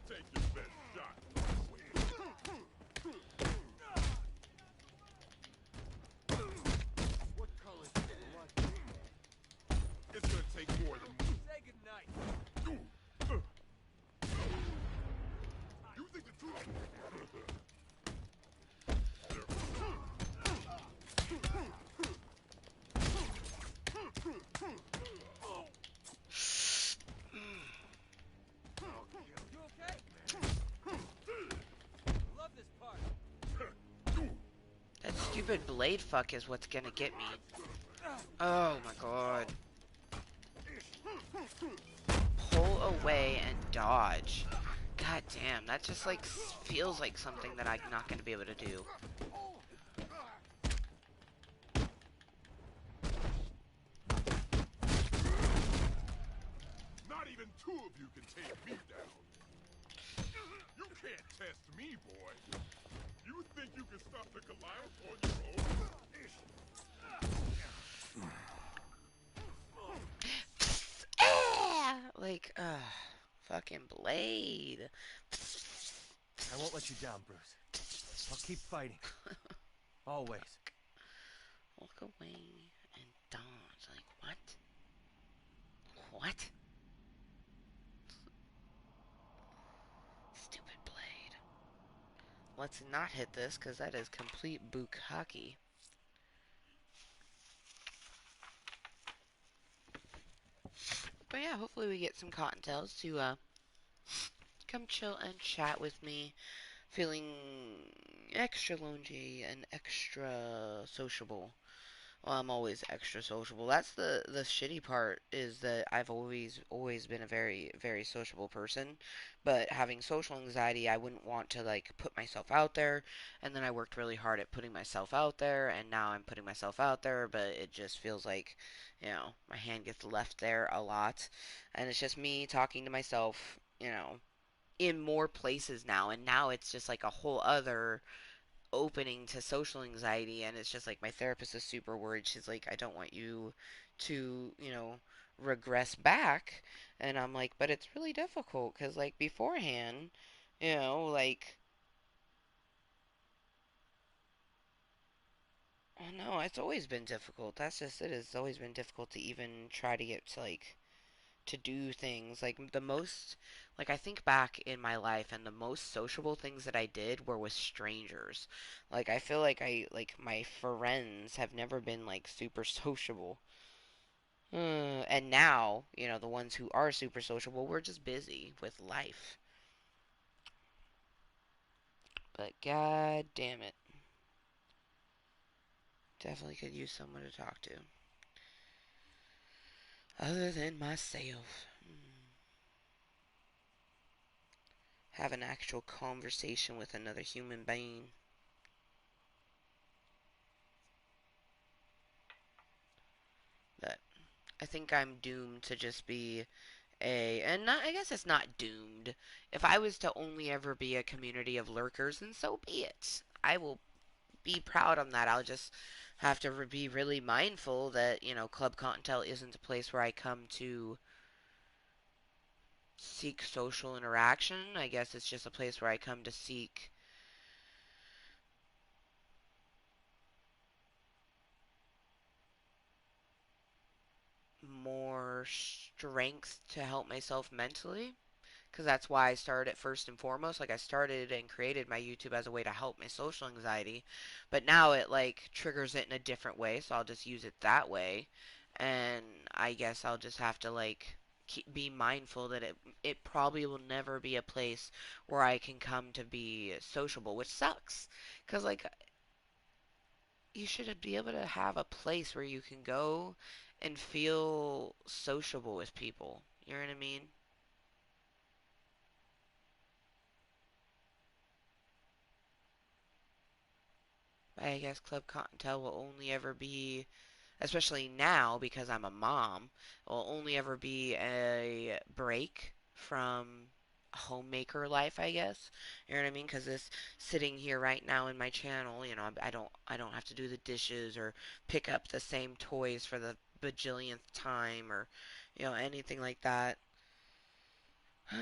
E: Take your best shot.
G: What color is the blood?
E: It's gonna take more than...
B: Say goodnight.
E: You think the truth...
B: You okay? Love this part.
A: That stupid blade fuck is what's gonna get me. Oh my god. Pull away and dodge. God damn, that just like feels like something that I'm not gonna be able to do.
E: Not even two of you can take me down. You can't test me, boy. You think you can stop the Goliath on your own?
A: Like, fucking blade.
G: I won't let you down, Bruce. I'll keep fighting. Always.
A: Walk away and dodge. Like, what? What? Stupid blade. Let's not hit this, because that is complete bukkake. But yeah, hopefully we get some Cottontails to come chill and chat with me, feeling extra lonely and extra sociable. Well, I'm always extra sociable. That's the shitty part is that I've always been a very sociable person, but having social anxiety, I wouldn't want to like put myself out there, and then I worked really hard at putting myself out there, and now I'm putting myself out there, but it just feels like, my hand gets left there a lot, and it's just me talking to myself, in more places now, and now it's just like a whole other opening to social anxiety, and it's just like my therapist is super worried. She's like, I don't want you to, regress back. And I'm like, but it's really difficult because like beforehand, like, oh no, it's always been difficult. That's just it. It's always been difficult to even try to get to like to do things like the most, like I think back in my life, and the most sociable things that I did were with strangers. Like I feel like my friends have never been like super sociable. And now, the ones who are super sociable, we're just busy with life. But god damn it, definitely could use someone to talk to other than myself. Have an actual conversation with another human being. But I think I'm doomed to just be and not, I guess it's not doomed. If I was to only ever be a community of lurkers, then so be it. I will be proud on that. I'll just have to be really mindful that, Club Kottontale isn't a place where I come to seek social interaction. I guess it's just a place where I come to seek more strength to help myself mentally, because that's why I started first and foremost. Like I started and created my YouTube as a way to help my social anxiety, but now it like triggers it in a different way, so I'll just use it that way. And I guess I'll just have to like be mindful that it probably will never be a place where I can come to be sociable, which sucks. Cuz like you should be able to have a place where you can go and feel sociable with people. You know what I mean? I guess Club Cottontail will only ever be, especially now because I'm a mom, will only ever be a break from homemaker life, I guess. You know what I mean? Because this sitting here right now in my channel, I don't have to do the dishes or pick up the same toys for the bajillionth time or anything like that.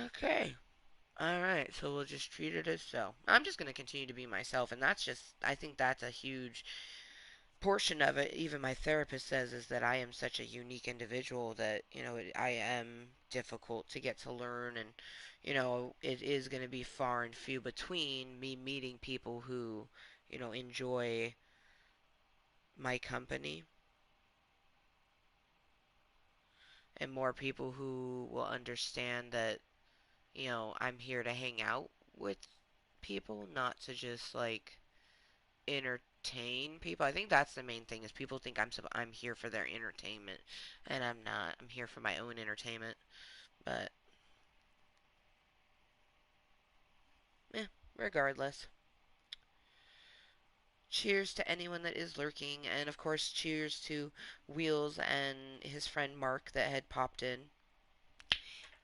A: Okay. All right, so we'll just treat it as so. I'm just going to continue to be myself, and I think that's a huge portion of it. Even my therapist says is that I am such a unique individual that I am difficult to get to learn, and it is going to be far and few between me meeting people who enjoy my company, and more people who will understand that I'm here to hang out with people, not to just like entertain people. I think that's the main thing is people think I'm here for their entertainment, and I'm not. I'm here for my own entertainment. But regardless, cheers to anyone that is lurking, and of course, cheers to Wheels and his friend Mark that had popped in.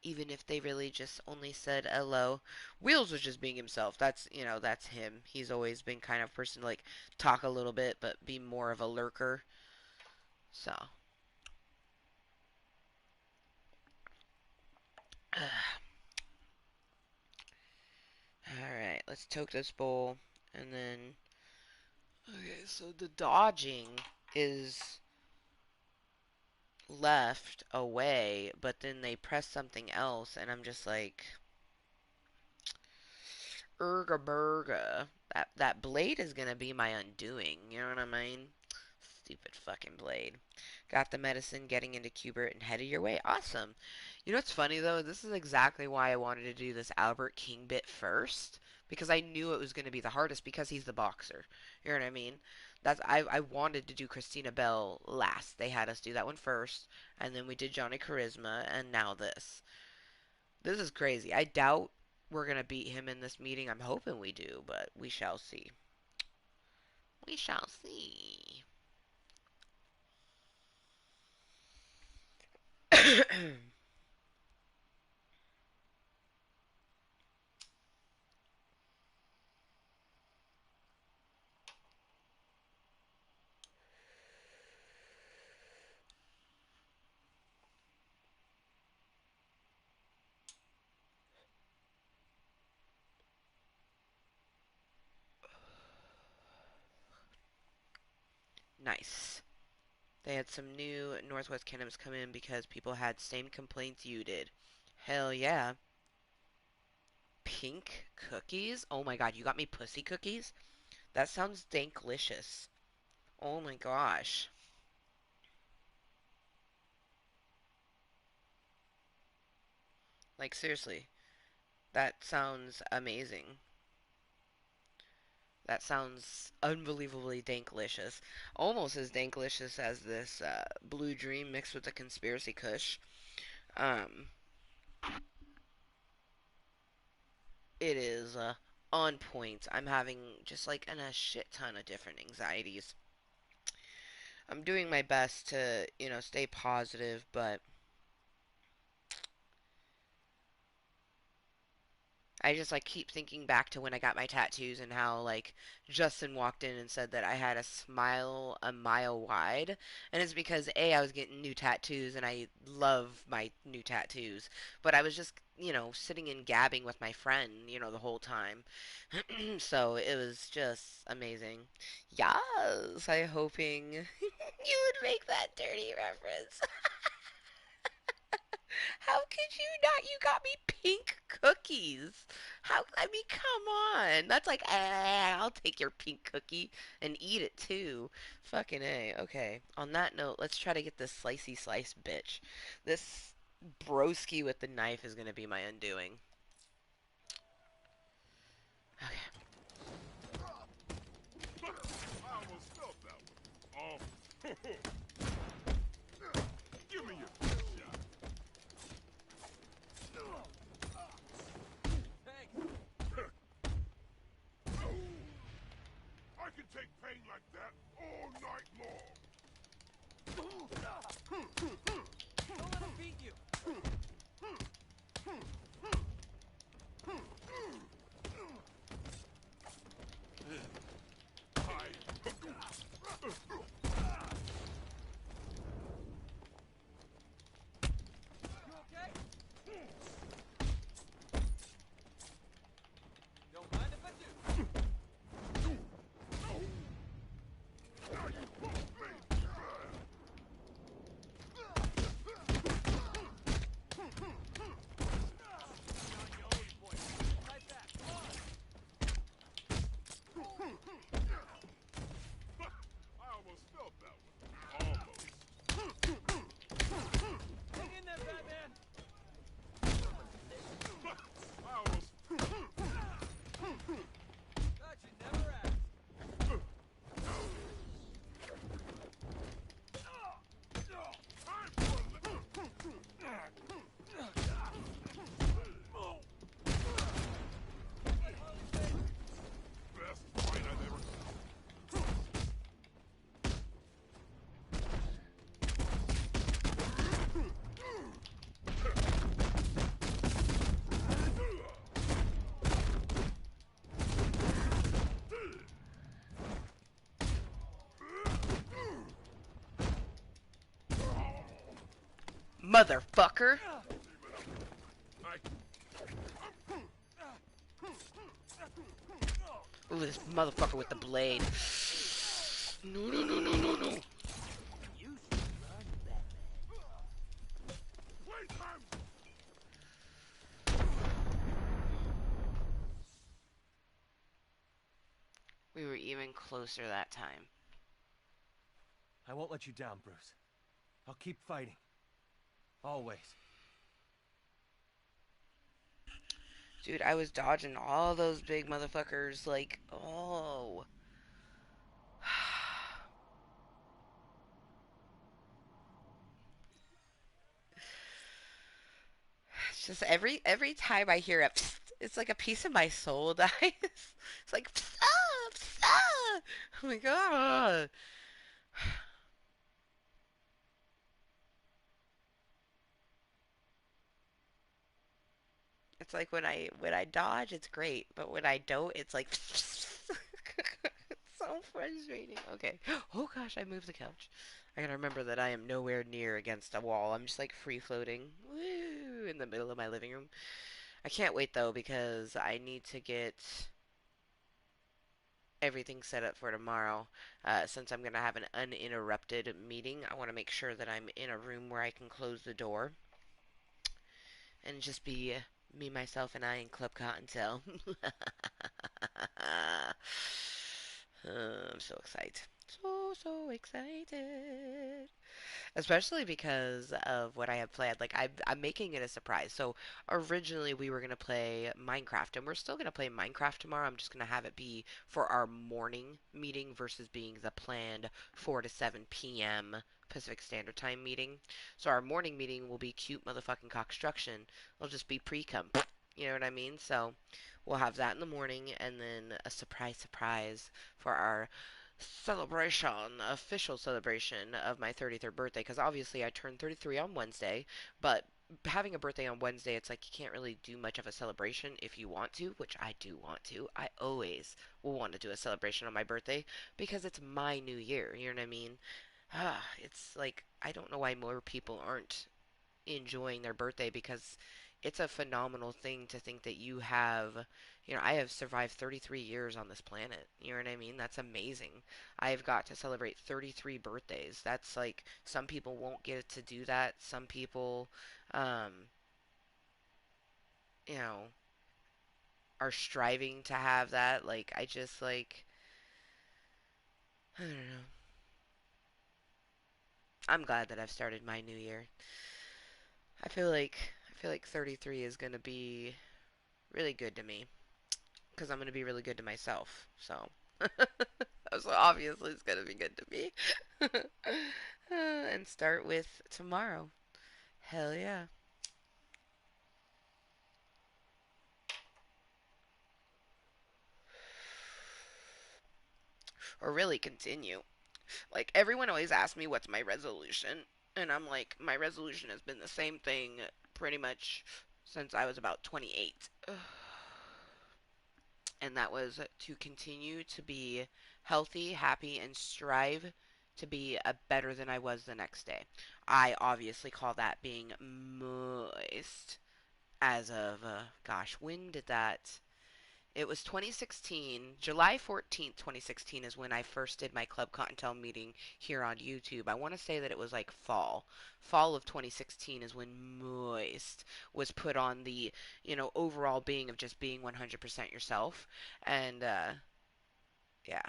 A: Even if they really just only said hello, Wheels was just being himself. That's him. He's always been kind of person to like talk a little bit, but be more of a lurker. So, alright, let's toke this bowl. And then. Okay, so the dodging is left away, but then they press something else, and I'm just like. Urga burga. That blade is gonna be my undoing, you know what I mean? Stupid fucking blade. Got the medicine, getting into Cubert, and headed your way. Awesome. You know what's funny though? This is exactly why I wanted to do this Albert King bit first. Because I knew it was going to be the hardest because he's the boxer. You know what I mean? I wanted to do Christina Bell last. They had us do that one first, and then we did Johnny Charisma, and now this. This is crazy. I doubt we're going to beat him in this meeting. I'm hoping we do, but we shall see. We shall see. Nice. They had some new Northwest Cannabis come in because people had same complaints you did. Hell yeah. Pink cookies? Oh my god, you got me pussy cookies? That sounds danklicious. Oh my gosh. Like seriously, that sounds amazing. That sounds unbelievably danklicious. Almost as danklicious as this Blue Dream mixed with the Conspiracy Kush. Um, it is on point. I'm having just like a shit ton of different anxieties. I'm doing my best to, stay positive, but I just like keep thinking back to when I got my tattoos and how like Justin walked in and said that I had a smile a mile wide, and it's because I was getting new tattoos and I love my new tattoos, but I was just sitting and gabbing with my friend the whole time, so it was just amazing. Yes, I hoping you would make that dirty reference. How could you not? You got me pink cookies. I mean, come on. That's like, I'll take your pink cookie and eat it too. Fucking A. Okay. On that note, let's try to get this slicey slice bitch. This broski with the knife is going to be my undoing. Okay.
E: I almost felt that one. Give me your best shot. I can take pain like that all night long.
G: Don't let him beat you. You okay? Don't mind if I do.
E: Now you won't be. I almost felt that one. Almost.
G: Hang in there, Batman!
E: I almost.
G: Thought you'd never ask.
E: Time for a best fight I've ever seen.
A: Motherfucker. Ooh, this motherfucker with the blade. No, no, no, no, no, no.
E: Playtime.
A: We were even closer that time.
G: I won't let you down, Bruce. I'll keep fighting. Always.
A: Dude, I was dodging all those big motherfuckers like, oh. It's just every time I hear it, psst, it's like a piece of my soul dies. It's like psst, ah, psst, ah. I'm like, oh. It's like when I dodge, it's great, but when I don't, it's like it's so frustrating. Okay. Oh gosh, I moved the couch. I gotta remember that I am nowhere near against a wall. I'm just like free floating, woo, in the middle of my living room. I can't wait though because I need to get everything set up for tomorrow. Since I'm gonna have an uninterrupted meeting, I want to make sure that I'm in a room where I can close the door and just be me, myself, and I in Club Cottontale. I'm so excited. So excited. Especially because of what I have planned. Like, I'm making it a surprise. So, originally we were going to play Minecraft, and we're still going to play Minecraft tomorrow. I'm just going to have it be for our morning meeting versus being the planned 4 to 7 p.m. Pacific Standard Time meeting. So, our morning meeting will be cute motherfucking construction. It'll just be pre-cum. You know what I mean? So, we'll have that in the morning, and then a surprise for our celebration, official celebration of my 33rd birthday, because obviously I turned 33 on Wednesday, but having a birthday on Wednesday, it's like you can't really do much of a celebration if you want to, which I do want to. I always will want to do a celebration on my birthday because it's my new year, you know what I mean? It's like I don't know why more people aren't enjoying their birthday because it's a phenomenal thing to think that you have, I have survived 33 years on this planet. You know what I mean? That's amazing. I've got to celebrate 33 birthdays. That's like some people won't get to do that. Some people, um, you know, are striving to have that. Like I just like I don't know. I'm glad that I've started my new year. I feel like 33 is going to be really good to me because I'm going to be really good to myself. So, so obviously it's going to be good to me. And start with tomorrow. Hell yeah. Or really continue. Like everyone always asks me what's my resolution, and I'm like my resolution has been the same thing pretty much since I was about 28. And that was to continue to be healthy, happy, and strive to be a better than I was the next day. I obviously call that being moist as of, gosh, when did that? It was 2016, July 14th, 2016 is when I first did my Club Cottontail meeting here on YouTube. I want to say that it was like fall. Fall of 2016 is when Moist was put on the, overall being of just being 100% yourself. And, yeah,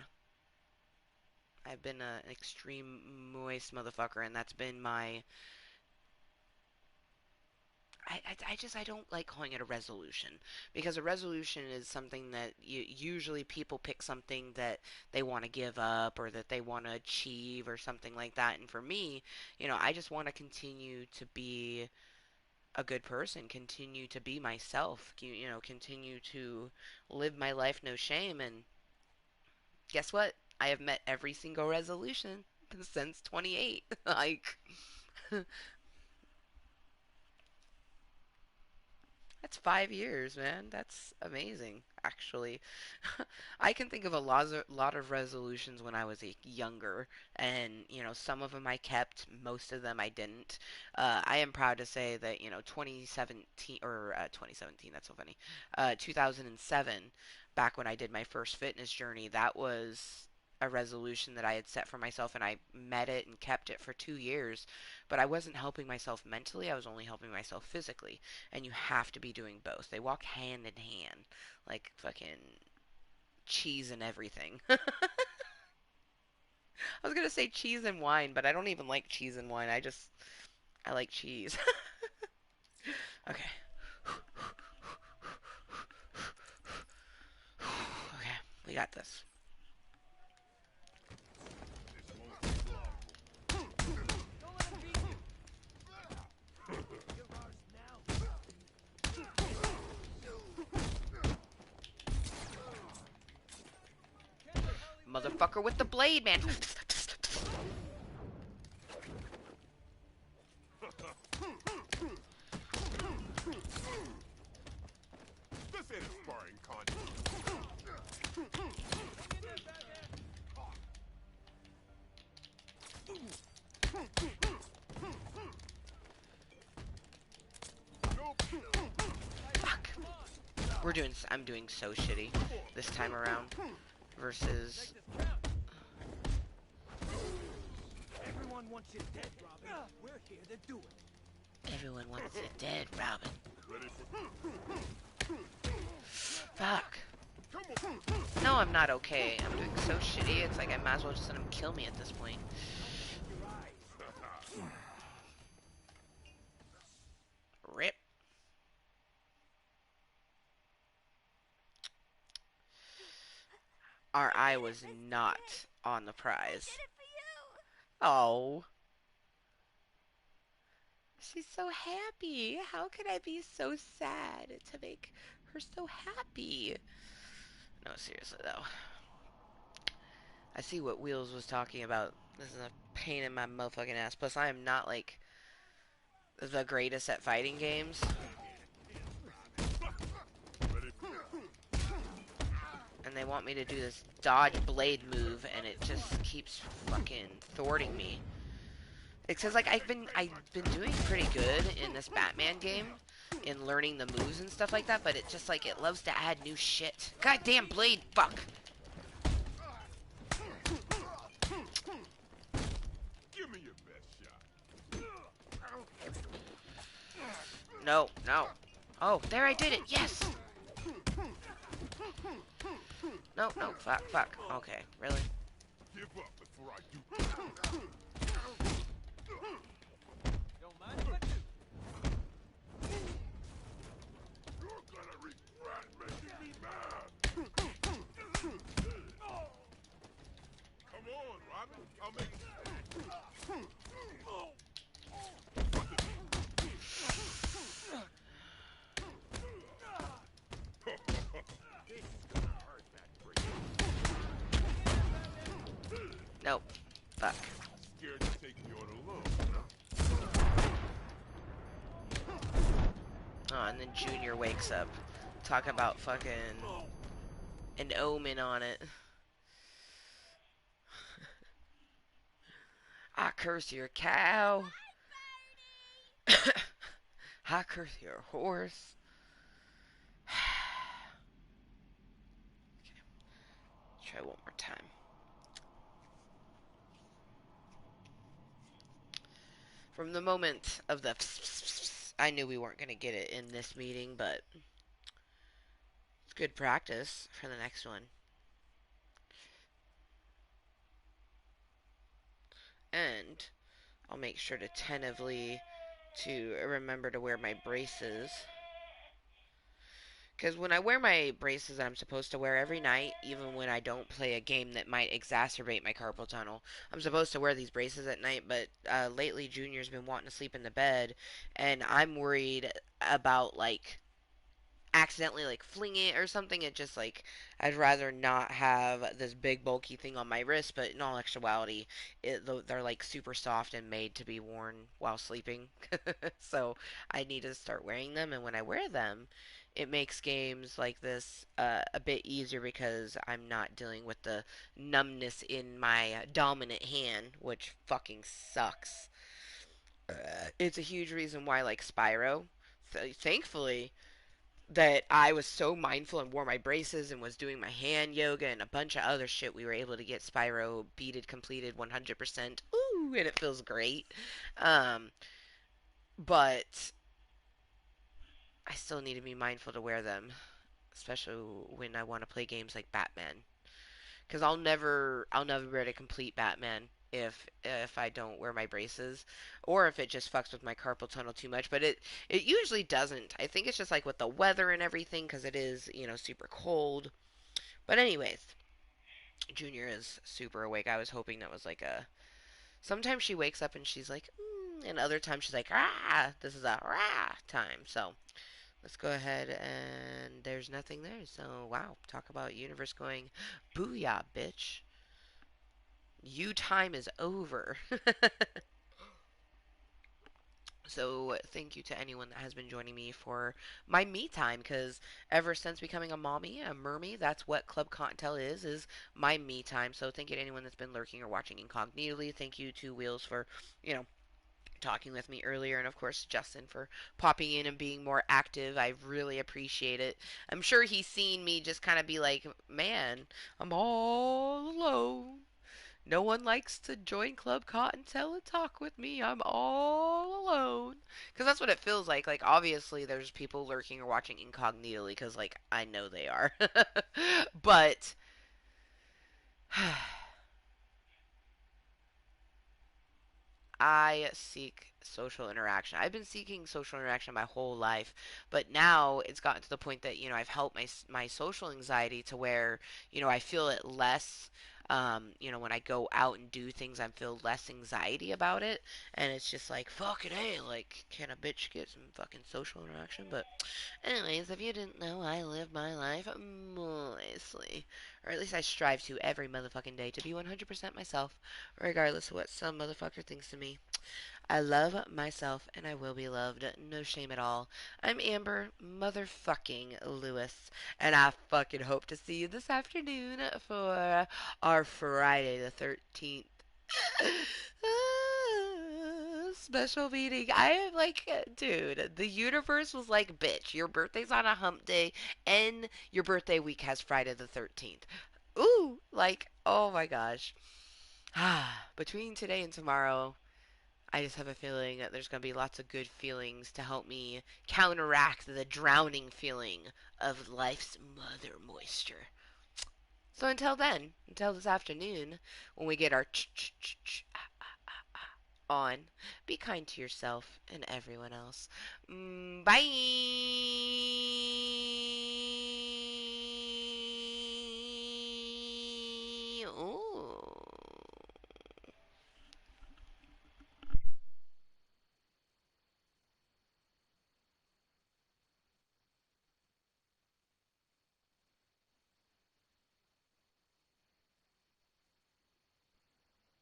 A: I've been an extreme Moist motherfucker, and that's been my I don't like calling it a resolution because a resolution is something that usually people pick something that they want to give up or that they want to achieve or something like that. And for me, I just want to continue to be a good person, continue to be myself, continue to live my life no shame. And guess what? I have met every single resolution since 28. Like, that's 5 years, man. That's amazing, actually. I can think of a lot of resolutions when I was younger, and some of them I kept, most of them I didn't. I am proud to say that 2017 or 2017, that's so funny. 2007, back when I did my first fitness journey, that was a resolution that I had set for myself, and I met it and kept it for 2 years. But I wasn't helping myself mentally; I was only helping myself physically. And you have to be doing both. They walk hand in hand, like fucking cheese and everything. I was gonna say cheese and wine, but I don't even like cheese and wine. I like cheese. Okay. Okay, we got this. Motherfucker with the blade, man.
E: This ain't a sparring contest.
A: Fuck. I'm doing so shitty this time around versus.
G: Everyone wants you dead, Robin. We're here to do it.
A: Everyone wants it dead, Robin.
E: Ready
A: Fuck. No, I'm not okay. I'm doing so shitty. It's like I might as well just let him kill me at this point. Rip. Our eye was not on the prize. Oh. She's so happy. How could I be so sad to make her so happy? No, seriously though. I see what Wheels was talking about. This is a pain in my motherfucking ass. Plus, I am not like the greatest at fighting games. And they want me to do this dodge blade move, and it just keeps fucking thwarting me. It says like I've been doing pretty good in this Batman game, in learning the moves and stuff like that, but it just like it loves to add new shit. Goddamn blade, fuck.
E: Give me your best shot.
A: No, no. Oh, there I did it. Yes. No, no, fuck, fuck. Okay, really?
E: Give up before I do.
B: Don't mind if I do.
E: You're gonna regret making me mad. Come on, Robin. I'll make it.
A: Nope. Fuck.
E: Scared to take me on alone, huh?
A: Oh, and then Junior wakes up. Talk about fucking an omen on it. I curse your cow. I curse your horse. Okay. Try one more time. From the moment of the I knew we weren't going to get it in this meeting, but it's good practice for the next one. And I'll make sure to tentatively to remember to wear my braces. Because when I wear my braces that I'm supposed to wear every night, even when I don't play a game that might exacerbate my carpal tunnel, I'm supposed to wear these braces at night, but lately Junior's been wanting to sleep in the bed, and I'm worried about, like, accidentally, like, fling it or something. It just, like, I'd rather not have this big bulky thing on my wrist, but in all actuality, they're, like, super soft and made to be worn while sleeping. So I need to start wearing them, and when I wear them, it makes games like this a bit easier because I'm not dealing with the numbness in my dominant hand, which fucking sucks. It's a huge reason why, like, Spyro, thankfully, that I was so mindful and wore my braces and was doing my hand yoga and a bunch of other shit, we were able to get Spyro beated, completed 100%. Ooh, and it feels great. Um, but I still need to be mindful to wear them, especially when I want to play games like Batman. because I'll never be able to complete Batman if I don't wear my braces, or if it just fucks with my carpal tunnel too much. But it usually doesn't. I think it's just like with the weather and everything, because it is super cold. But anyways, Junior is super awake. I was hoping that was like a. Sometimes she wakes up and she's like, and other times she's like, ah, this is a rah time. So let's go ahead, and there's nothing there. So wow, talk about universe going, booyah, bitch. You time is over. So thank you to anyone that has been joining me for my me time, because ever since becoming a mommy, a mermy, that's what Club Kottontale is my me time. So thank you to anyone that's been lurking or watching incognitely. Thank you to Wheels for, you know, talking with me earlier, and of course Justin for popping in and being more active. I really appreciate it. I'm sure he's seen me just kind of be like, man, I'm all alone. No one likes to join Club Cottontail and talk with me. I'm all alone. Because that's what it feels like. Like, obviously, there's people lurking or watching incognitely, because, like, I know they are. But, I seek social interaction. I've been seeking social interaction my whole life, but now it's gotten to the point that I've helped my social anxiety to where I feel it less. When I go out and do things, I feel less anxiety about it, and it's just like fuck it, hey, like can a bitch get some fucking social interaction? But anyways, if you didn't know, I live my life moistly, or at least I strive to every motherfucking day to be 100% myself, regardless of what some motherfucker thinks of me. I love myself and I will be loved. No shame at all. I'm Amber motherfucking Lewis, and I fucking hope to see you this afternoon for our Friday the 13th special meeting. I am like, dude, the universe was like, bitch, your birthday's on a hump day, and your birthday week has Friday the 13th. Ooh, like, oh my gosh. Between today and tomorrow, I just have a feeling that there's going to be lots of good feelings to help me counteract the drowning feeling of life's mother moisture. So until then, until this afternoon, when we get our on, be kind to yourself and everyone else. Bye!